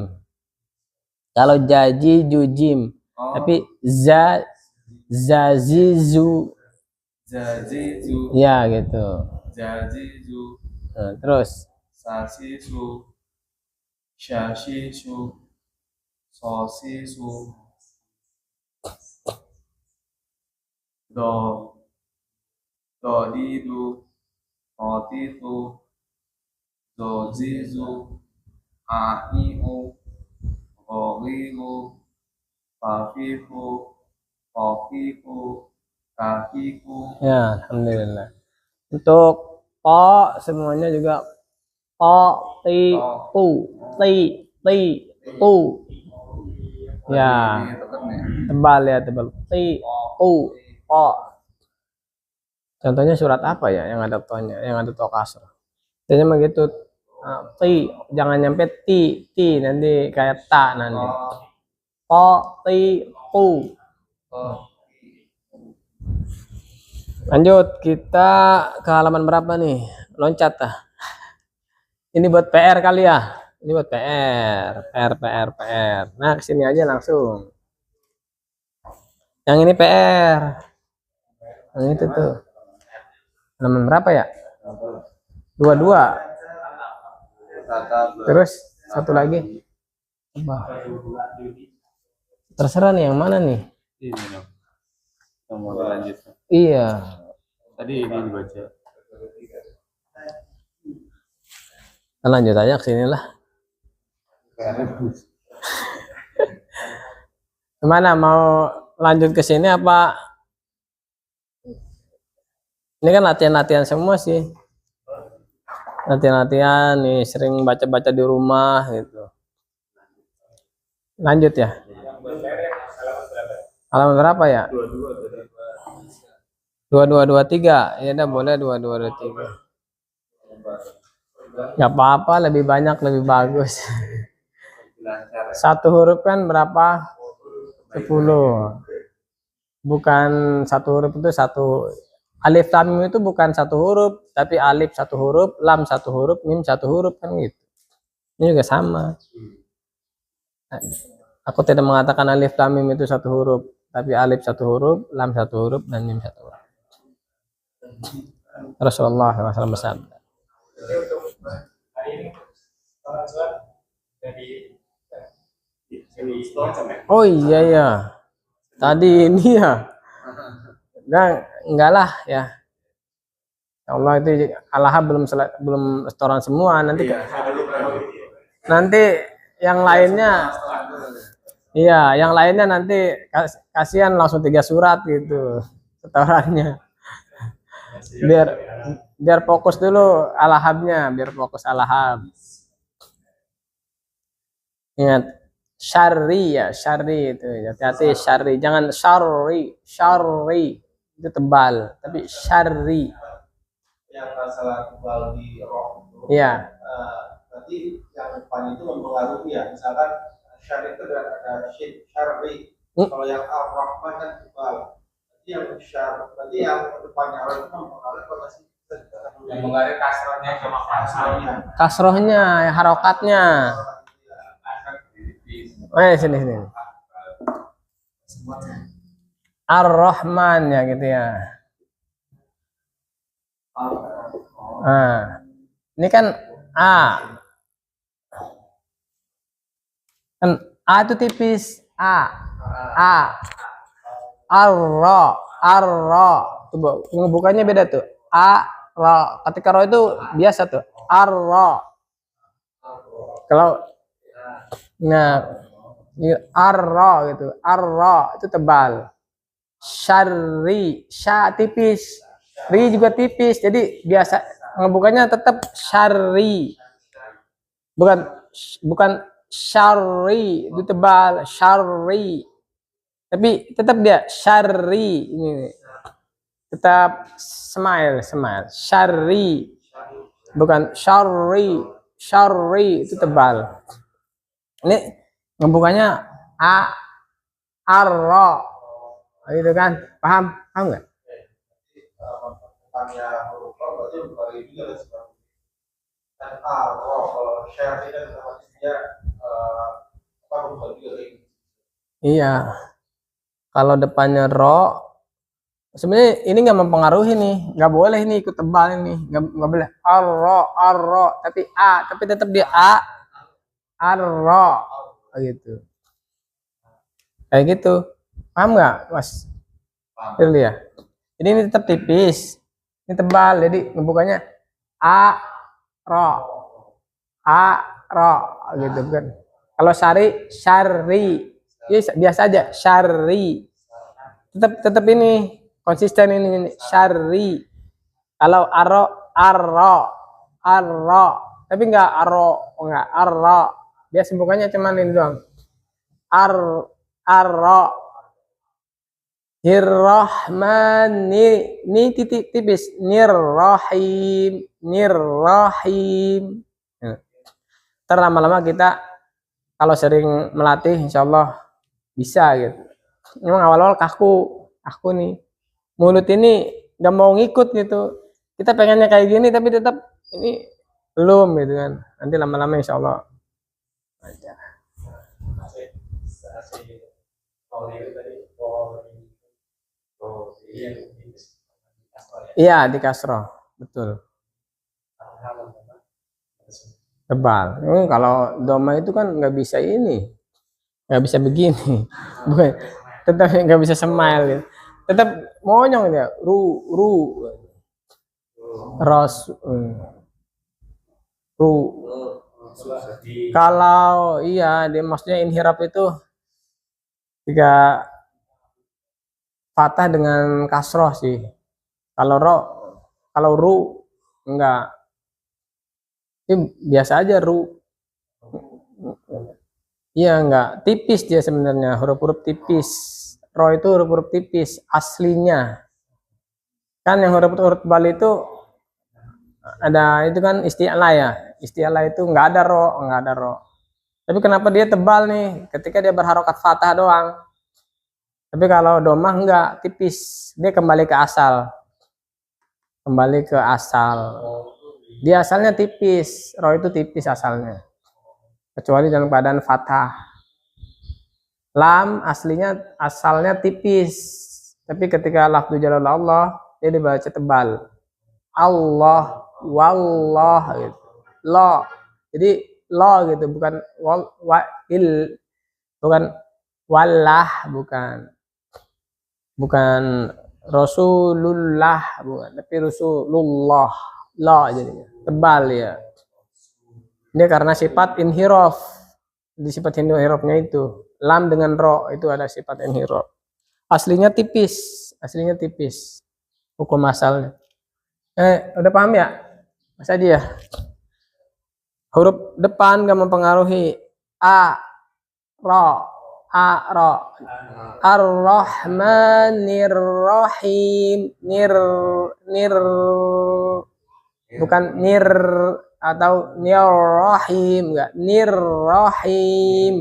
Speaker 2: Kalau jajiju jim,
Speaker 5: Oh,
Speaker 2: tapi zazizu
Speaker 5: Jazizu.
Speaker 2: ya gitu.
Speaker 5: Jazizu.
Speaker 2: Nah, terus
Speaker 5: Sasisu. Shashishu. Sosisu. Dodidu. Otitu. Dozizu. Ahiu. Roriru. Fafifu. Kofifu. Kakiku.
Speaker 2: ya alhamdulillah. Untuk po semuanya juga po ti pu ya,
Speaker 5: Ini tekan ya.
Speaker 2: tebal ya, tebal. Ti po. Contohnya surat apa ya yang ada tonya, yang ada to kasr? Biasanya begitu. Ti jangan nyampe ti nanti kayak ta nanti. Po ti pu. Lanjut, kita ke halaman berapa nih? Loncat ah. Ini buat PR kali ya. Ini buat PR. Nah, kesini aja langsung. Yang ini PR. Yang itu tuh. Halaman berapa ya? 22.
Speaker 5: kataba.
Speaker 2: Terus satu lagi apa? Terserah nih yang mana nih?
Speaker 5: Ini dong. Yang mau dilanjutkan.
Speaker 2: Iya.
Speaker 5: Tadi ini dibaca.
Speaker 2: Kita lanjut aja ke sini lah. Gimana, mau lanjut ke sini apa? Ini kan latihan-latihan semua sih. Latihan-latihan nih, sering baca-baca di rumah gitu. Lanjut ya. Halaman berapa ya? 2223. Ya udah boleh 2223. Nggak apa-apa, lebih banyak lebih bagus. Satu huruf kan berapa? 10. Bukan satu huruf itu satu. Alif lam mim itu bukan satu huruf, tapi alif satu huruf, lam satu huruf, mim satu huruf kan gitu. Ini juga sama. Aku tidak mengatakan alif lam mim itu satu huruf, tapi alif satu huruf, lam satu huruf, dan mim satu huruf. Rasulullah SAW bersabda. Oh iya ya, tadi ini ya, enggak lah ya. Ya Allah, itu Allah belum setoran semua, nanti yang lainnya, iya yang lainnya nanti kasihan langsung 3 surat gitu setorannya. Biar fokus dulu alahabnya, biar fokus alahab. Ingat syarri ya, syarri itu hati-hati, syarri, jangan syarri itu tebal, tapi syarri.
Speaker 3: Yang masalah tebal di roh itu.
Speaker 2: Iya.
Speaker 3: Berarti yang depan itu mempengaruhi ya. Misalkan syarri itu ada syarri. Kalau yang ar-rahman kan tebal. Berarti yang berarti yang depannya roh itu mempengaruhi apa sih?
Speaker 5: Yang mengalir kasrohnya sama kasrohnya.
Speaker 2: Kasrohnya, harokatnya. Sini. Ar-Rahman ya gitu ya. Nah, ini kan A. Kan A itu tipis. A. Ar-Ra. Coba ngebukanya beda tuh. A, Ra. Ketika Ra itu biasa tuh. Ar-Ra. Kalau ar-ra gitu. Ar-ra itu tebal. Syarri, sya tipis. Ri juga tipis. Jadi biasa ngebukanya tetap syarri. Bukan syarri, itu tebal, syarri. Tapi tetap dia syarri ini. Tetap smile. Syarri. Bukan syarri. Syarri itu tebal. Ini ngebukanya A, ar-ra, gitu kan? Paham nggak?
Speaker 3: Depannya huruf roh berarti mempengaruhi juga seperti dan ar-roh. Kalau syarri kan otomatis dia apa berubah juga kayak gitu.
Speaker 2: Iya. Kalau depannya ro, sebenarnya ini nggak mempengaruhi nih, nggak boleh ini ikut tebal ini, nggak boleh ar-ra, tapi A, tapi tetap dia A, ar-ra, gitu. Kayak gitu. Paham nggak, Mas? Paham ya. Jadi ini tetap tipis, ini tebal, jadi ngebukanya A, ro, gitu kan. Kalau syarri, ya biasa aja syarri. Tetap ini konsisten ini syarri. Kalau arro, tapi enggak arro. Biasa bukanya cuman ini doang. Arro. Nirrahmani, ini titik tipis. Nirrahim. Ntar lama-lama kita kalau sering melatih, insya Allah bisa gitu. Memang awal-awal kaku nih. Mulut ini nggak mau ngikut gitu. Kita pengennya kayak gini, tapi tetap ini belum gitu kan. Nanti lama-lama insya Allah. Iya di kasroh, betul. tebal. Kalau doma itu kan nggak bisa ini, nggak bisa begini, bukan, tetap nggak bisa smile gitu. Tetap monyong dia, ru, ros, ru. Kalau iya, dia maksudnya inhirab itu jika fathah dengan kasroh sih. Kalau ro, kalau ru enggak. Ini biasa aja ru. Iya enggak, tipis dia sebenarnya, huruf-huruf tipis. Ro itu huruf-huruf tipis aslinya. Kan yang huruf-huruf tebal itu ada itu kan isti'la ya. Isti'la itu enggak ada ro, enggak ada ro. Tapi kenapa dia tebal nih? Ketika dia berharokat fathah doang. Tapi kalau domah enggak, tipis. Dia kembali ke asal. Kembali ke asal. Dia asalnya tipis. Ro itu tipis asalnya. Kecuali dalam keadaan fathah. Lam aslinya asalnya tipis. Tapi ketika lafzu jalal Allah, dia dibaca tebal. Allah, wallah gitu. Lo. Jadi lo gitu, bukan bukan wallah, bukan Rasulullah, bukan, tapi Rasulullah. Lo jadinya tebal ya. Ini karena sifat inhiraf. Di sifat inhirafnya itu lam dengan ro itu ada sifat inhiraf. Aslinya tipis, hukum asalnya. Udah paham ya? Masa dia huruf depan gak mempengaruhi. A, ro, ar-rahmanir rahim, nir, bukan nir atau nirrahim, enggak, nirrahim,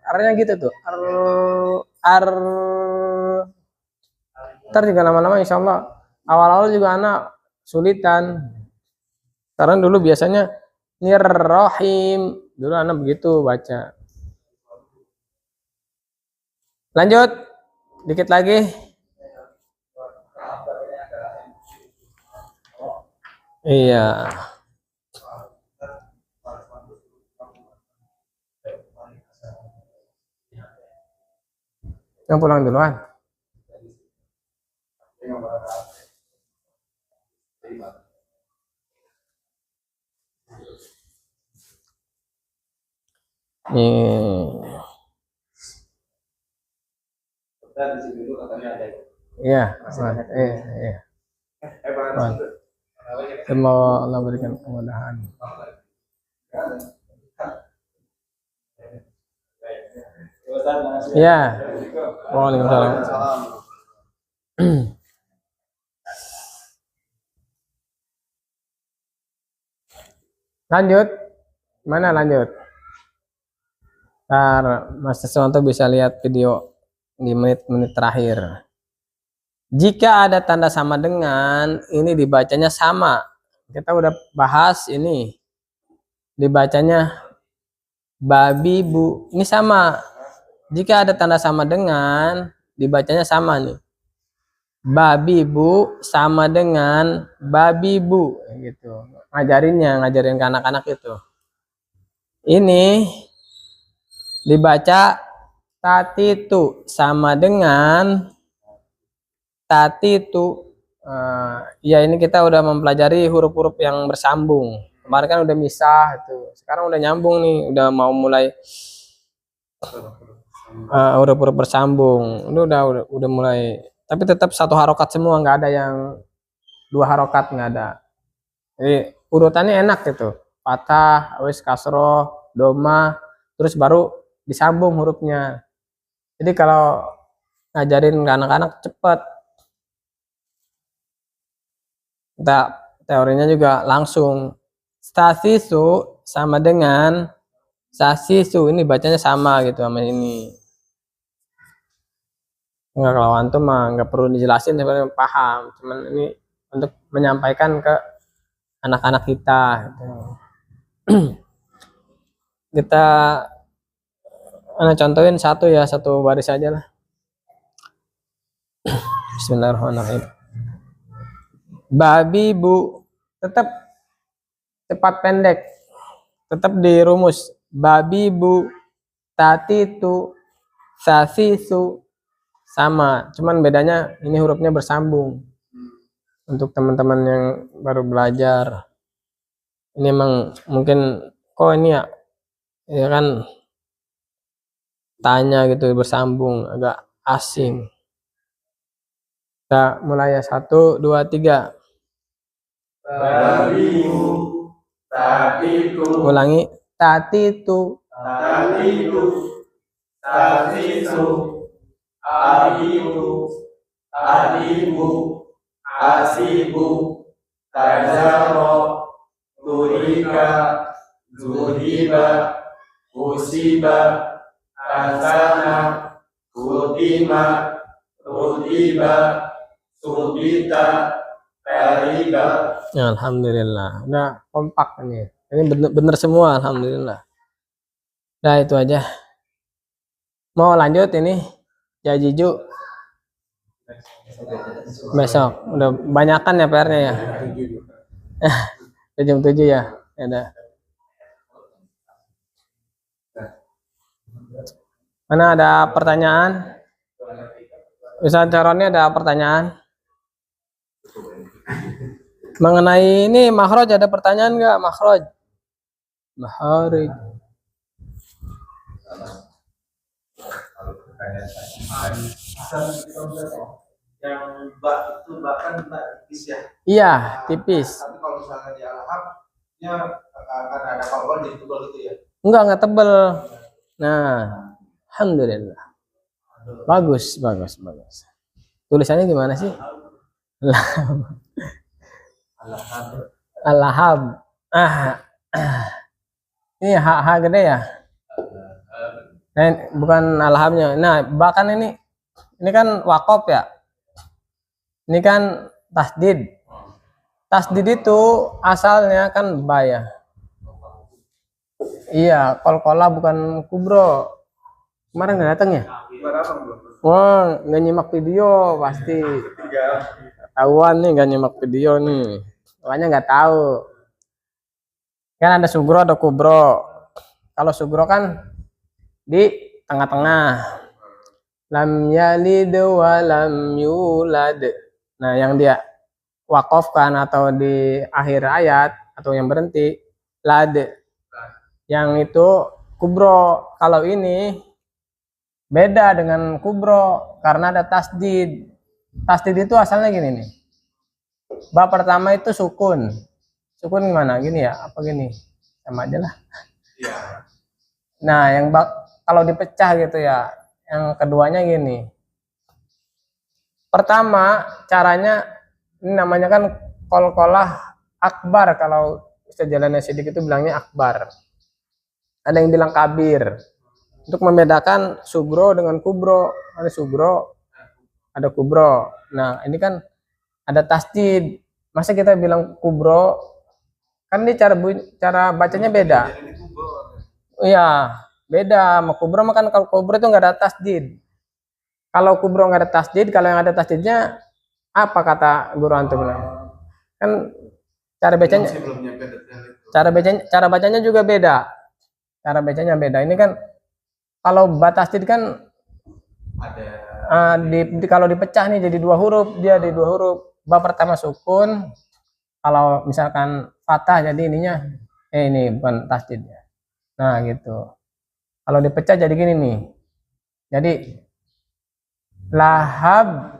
Speaker 2: artinya gitu tuh, ntar juga lama-lama insya Allah, awal-awal juga anak sulitan, karena dulu biasanya nirrahim, dulu anak begitu baca. Lanjut, dikit lagi. Iya. Yang pulang duluan. Iya. Iya. Semoga Allah berikan kemudahan. Ya. Waalaikumsalam. Lanjut. Mana lanjut? Ntar Mas Siswanto bisa lihat video di menit-menit terakhir. Jika ada tanda sama dengan, ini dibacanya sama. Kita udah bahas ini. Dibacanya babi bu. Ini sama. Jika ada tanda sama dengan, dibacanya sama nih. Babi bu sama dengan babi bu gitu. Ngajarin ke anak-anak itu. Ini dibaca tatitu sama dengan tatitu. Ya ini kita udah mempelajari huruf-huruf yang bersambung. Kemarin kan udah misah itu. Sekarang udah nyambung nih, udah mau mulai huruf-huruf bersambung. Ini udah mulai. Tapi tetap satu harokat semua, nggak ada yang dua harokat, nggak ada. Jadi urutannya enak gitu. Fathah, wis kasroh, doma, terus baru disambung hurufnya. Jadi kalau ngajarin ke anak-anak cepet. Kita teorinya juga langsung. Stasisu sama dengan sasisu, ini bacanya sama gitu sama ini. Enggak, kalau antum mah nggak perlu dijelasin, sebenarnya paham. Cuman ini untuk menyampaikan ke anak-anak kita. Gitu. Kita contohin satu baris aja lah. Bismillahirrahmanirrahim. babi bu, tetap cepat pendek, tetap dirumus babi bu, tati tu, sasi su, sama, cuman bedanya ini hurufnya bersambung. Untuk teman-teman yang baru belajar, ini emang mungkin kok ini ya kan tanya gitu bersambung agak asing. Kita mulai ya, 1, 2, 3.
Speaker 3: Babibu, tatitu,
Speaker 2: Ulangi, tati tu,
Speaker 3: tatitu, tatisu, abibu, adibu, asibu, tajaro, turika, zuhiba, usiba, asana, kutima, rutiba, subita, tariba.
Speaker 2: ya, alhamdulillah udah kompak ini bener semua, alhamdulillah. Nah itu aja. Mau lanjut ini Jajiju besok, udah banyakan ya PR-nya ya. Udah jam 7 ya. Ya udah. Mana ada pertanyaan? Ustaz Caroni ada pertanyaan? Mengenai ini makhraj ada pertanyaan nggak? Makhraj. Makhraj.
Speaker 3: Yang bak itu bahkan bak tipis ya.
Speaker 2: Iya, tipis.
Speaker 3: Tapi kalau misalnya di alham, nya akan ada kalkol jadi tebal gitu ya.
Speaker 2: Enggak tebel. Nah, alhamdulillah. Bagus, bagus, bagus. Tulisannya gimana sih? Al-Lahab. Ini H gede ya? Nah, bukan Al-Lahabnya. Nah, bahkan ini kan wakof ya. Ini kan tasdid. Tasdid itu asalnya kan ba ya. Iya, kolkola bukan kubro. Kemarin nggak datang ya? Wah, nggak nyimak video pasti. Tahuan nih nggak nyimak video nih. Makanya nggak tahu. Kan ada sugro, ada kubro. Kalau sugro kan di tengah-tengah. Lam yalid wa lam yulad. Nah, yang dia wakofkan atau di akhir ayat atau yang berhenti lad. Yang itu kubro. Kalau ini beda dengan kubro karena ada tasdid. Tasdid itu asalnya gini nih. Ba pertama itu sukun. Sukun gimana? Gini ya? Apa gini? Sama aja lah. Nah, yang kalau dipecah gitu ya. Yang keduanya gini. Pertama, caranya ini namanya kan kolkolah akbar. Kalau Ustaz Jalan Sidik itu bilangnya akbar. Ada yang bilang kabir. Untuk membedakan sugro dengan kubro. Ada sugro, ada kubro. Nah, ini kan ada tasdid. Masa kita bilang kubro? Kan ini cara bacanya beda. Iya, beda. Sama kubro makan kalau kubro itu nggak ada tasdid. Kalau kubro nggak ada tasdid, kalau yang ada tasdidnya apa kata guru antum? Kan cara bacanya juga beda. Cara bacanya beda. Ini kan kalau ba tasdid kan kalau dipecah nih jadi 2 huruf, dia di 2 huruf. Ba pertama sukun. Kalau misalkan fathah jadi ininya ini bukan tasdidnya. Nah, gitu. Kalau dipecah jadi gini nih. Jadi lahab,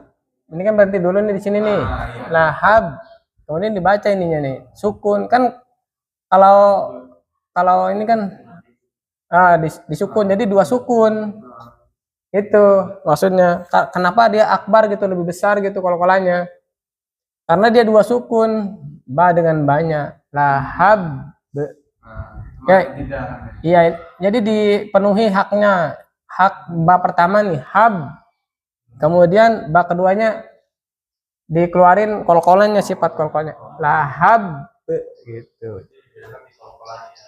Speaker 2: ini kan berarti dulu nih di sini nih. Lahab. Kemudian dibaca ininya nih, sukun. Kan kalau ini kan disukun jadi 2 sukun. Itu maksudnya. Kenapa dia akbar gitu, lebih besar gitu kolkolanya? Karena dia 2 sukun, ba dengan banyak. Lahab. Ya, iya, jadi dipenuhi haknya. Hak ba pertama nih, hab. Kemudian ba keduanya dikeluarin kolkolannya, sifat kolkolanya. Lahab gitu.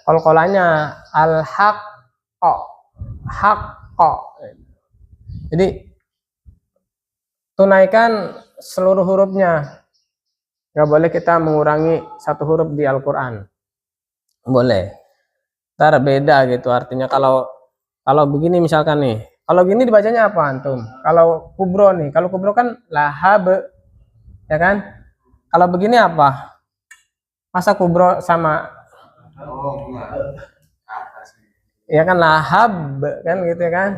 Speaker 2: Kolkolannya al-haqqo. Haqqo. Jadi tunaikan seluruh hurufnya. nggak boleh kita mengurangi satu huruf di Al-Quran. Boleh. Ntar beda gitu artinya kalau begini misalkan nih. Kalau gini dibacanya apa antum? Kalau kubro nih, kalau kubro kan lahab, ya kan? Kalau begini apa? Masa kubro sama, ya kan lahab kan gitu ya kan?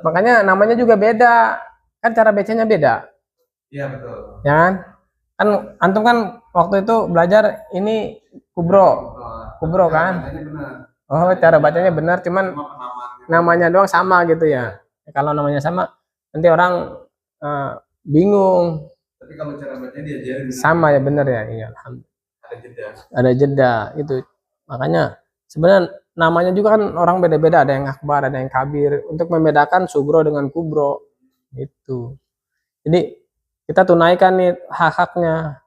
Speaker 2: Makanya namanya juga beda, kan cara bacanya beda.
Speaker 3: Iya betul.
Speaker 2: Ya kan antum kan waktu itu belajar ini kubro kan. Oh, cara bacanya benar, cuman namanya doang sama gitu ya. Kalau namanya sama nanti orang bingung.
Speaker 3: Tapi kalau cara bacanya diajarin
Speaker 2: Sama ya, benar ya. Iya, alhamdulillah.
Speaker 3: ada jeda.
Speaker 2: Ada jeda itu. Makanya sebenarnya namanya juga kan orang beda-beda, ada yang akbar, ada yang kabir, untuk membedakan sugro dengan kubro itu. Jadi kita tunaikan nih hak-haknya.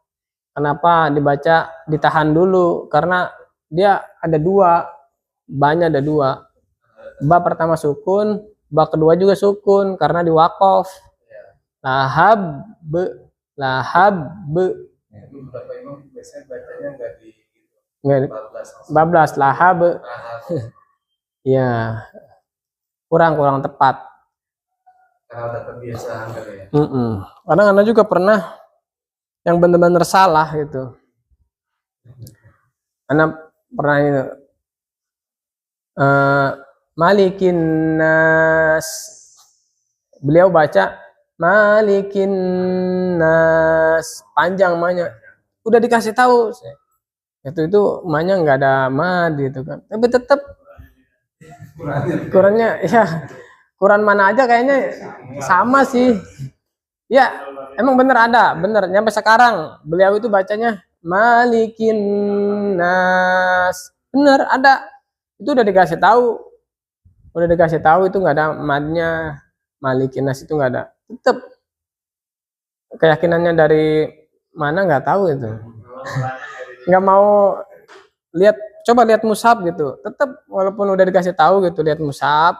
Speaker 2: Kenapa dibaca ditahan dulu? Karena dia ada dua, banyak ada dua. Ba pertama sukun, ba kedua juga sukun karena diwakof. Lahab be.
Speaker 3: Beberapa imam biasanya bacanya nggak di
Speaker 2: Nggak,
Speaker 3: 14
Speaker 2: bablas lahab. Ya, kurang tepat.
Speaker 3: karena udah kebiasaan kali ya.
Speaker 2: Kadang anak juga pernah yang benar-benar salah gitu. Anak pernah itu Malikin Nas, beliau baca Malikin Nas, panjang mahnya. Udah dikasih tahu itu mahnya nggak ada mad gitu kan, tapi tetap Qurannya ya Quran mana aja kayaknya sama sih ya. Emang bener nyampe sekarang beliau itu bacanya Malikin Nas, bener ada, itu udah dikasih tahu itu nggak ada madnya. Malikin Nas itu nggak ada, tetap keyakinannya dari mana nggak tahu itu. Nggak mau coba lihat mushaf gitu, tetap walaupun udah dikasih tahu gitu, lihat mushaf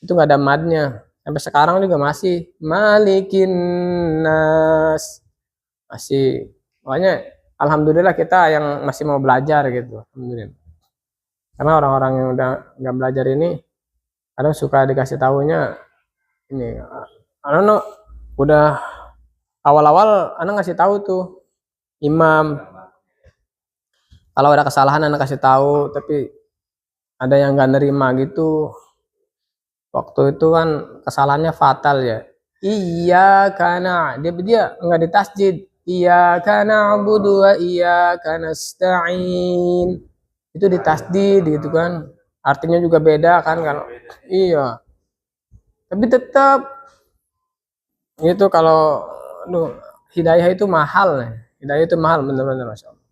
Speaker 2: itu nggak ada madnya. Sampai sekarang juga masih Malikin Nas, masih. Makanya alhamdulillah kita yang masih mau belajar gitu, alhamdulillah. Karena orang-orang yang udah nggak belajar ini kadang suka dikasih tahunya ini, anak udah awal-awal anak ngasih tahu tuh imam, kalau ada kesalahan anak kasih tahu, tapi ada yang nggak nerima gitu. Waktu itu kan kesalahannya fatal ya. Iya karena dia nggak ditasjid. Iya karena abudu wa iya karena nasta'in. Itu ditasjid gitu kan. Artinya juga beda kan kalau iya. Tapi tetap itu kalau hidayah itu mahal ya. Hidayah itu mahal bener-bener, Masya Allah.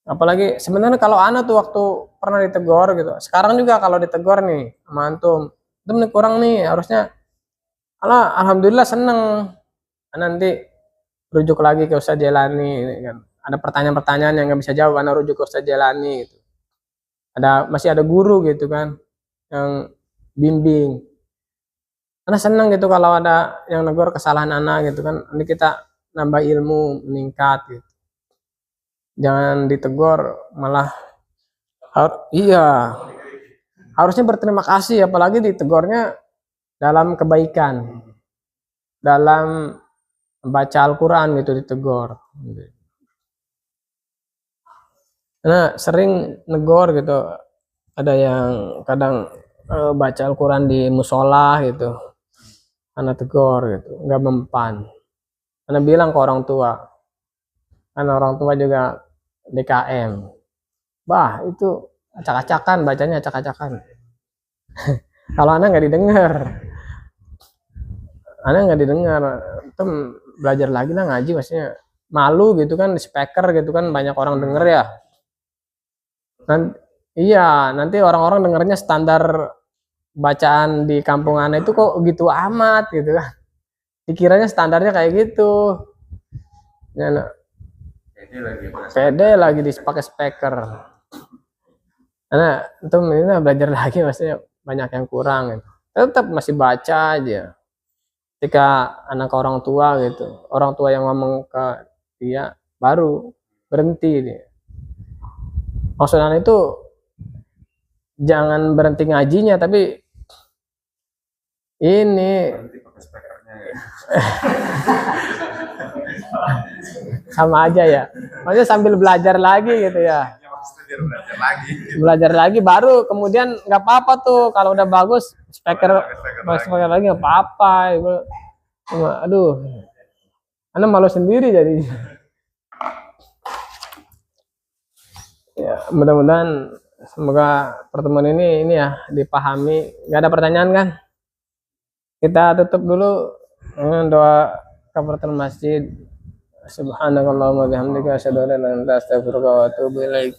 Speaker 2: Apalagi sebenarnya kalau anak tuh waktu pernah ditegur gitu. Sekarang juga kalau ditegur nih sama antum, itu kurang nih, harusnya alhamdulillah seneng. Nanti rujuk lagi ke Ustadz Jelani kan. Ada pertanyaan-pertanyaan yang nggak bisa jawab, anak rujuk ke Ustadz Jelani gitu. Masih ada guru gitu kan yang bimbing. Karena seneng gitu kalau ada yang negur kesalahan anak gitu kan. Nanti kita nambah ilmu, meningkat gitu. Jangan ditegur malah iya. Harusnya berterima kasih, apalagi ditegurnya dalam kebaikan, dalam baca Al-Quran gitu ditegur. Karena sering negor gitu, ada yang kadang baca Al-Quran di musola gitu, anak tegur gitu, nggak mempan. Anak bilang ke orang tua, karena orang tua juga DKM, bah itu acak-acakan, bacanya acak-acakan. Kalau anak nggak didengar, itu belajar lagi lah ngaji, maksudnya malu gitu kan, speaker gitu kan, banyak orang denger ya. Nanti orang-orang dengernya standar bacaan di kampung anak itu kok gitu amat gitu kan, dikiranya standarnya kayak gitu. Ya, pede lagi dipakai speaker. Karena itu ini belajar lagi, maksudnya banyak yang kurang gitu. Tetap masih baca aja. Ketika anak orang tua gitu, orang tua yang ngomong ke dia, baru berhenti dia. Maksudnya itu jangan berhenti ngajinya, tapi ini
Speaker 5: Nanti pakai speakernya ya.
Speaker 2: sama aja ya. Maksudnya sambil belajar lagi gitu ya.
Speaker 5: Ya maksudnya biar belajar lagi.
Speaker 2: Belajar lagi baru kemudian nggak apa-apa tuh kalau udah bagus speaker lagi nggak apa-apa. Cuma, aduh, Anda malu sendiri jadi. Ya, mudah-mudahan semoga pertemuan ini ya dipahami. Nggak ada pertanyaan kan? Kita tutup dulu dengan doa kafaratul masjid. Subhanakallahumma bihamdika asyhadu an la ilaha illa anta astaghfiruka wa atubu ilaik.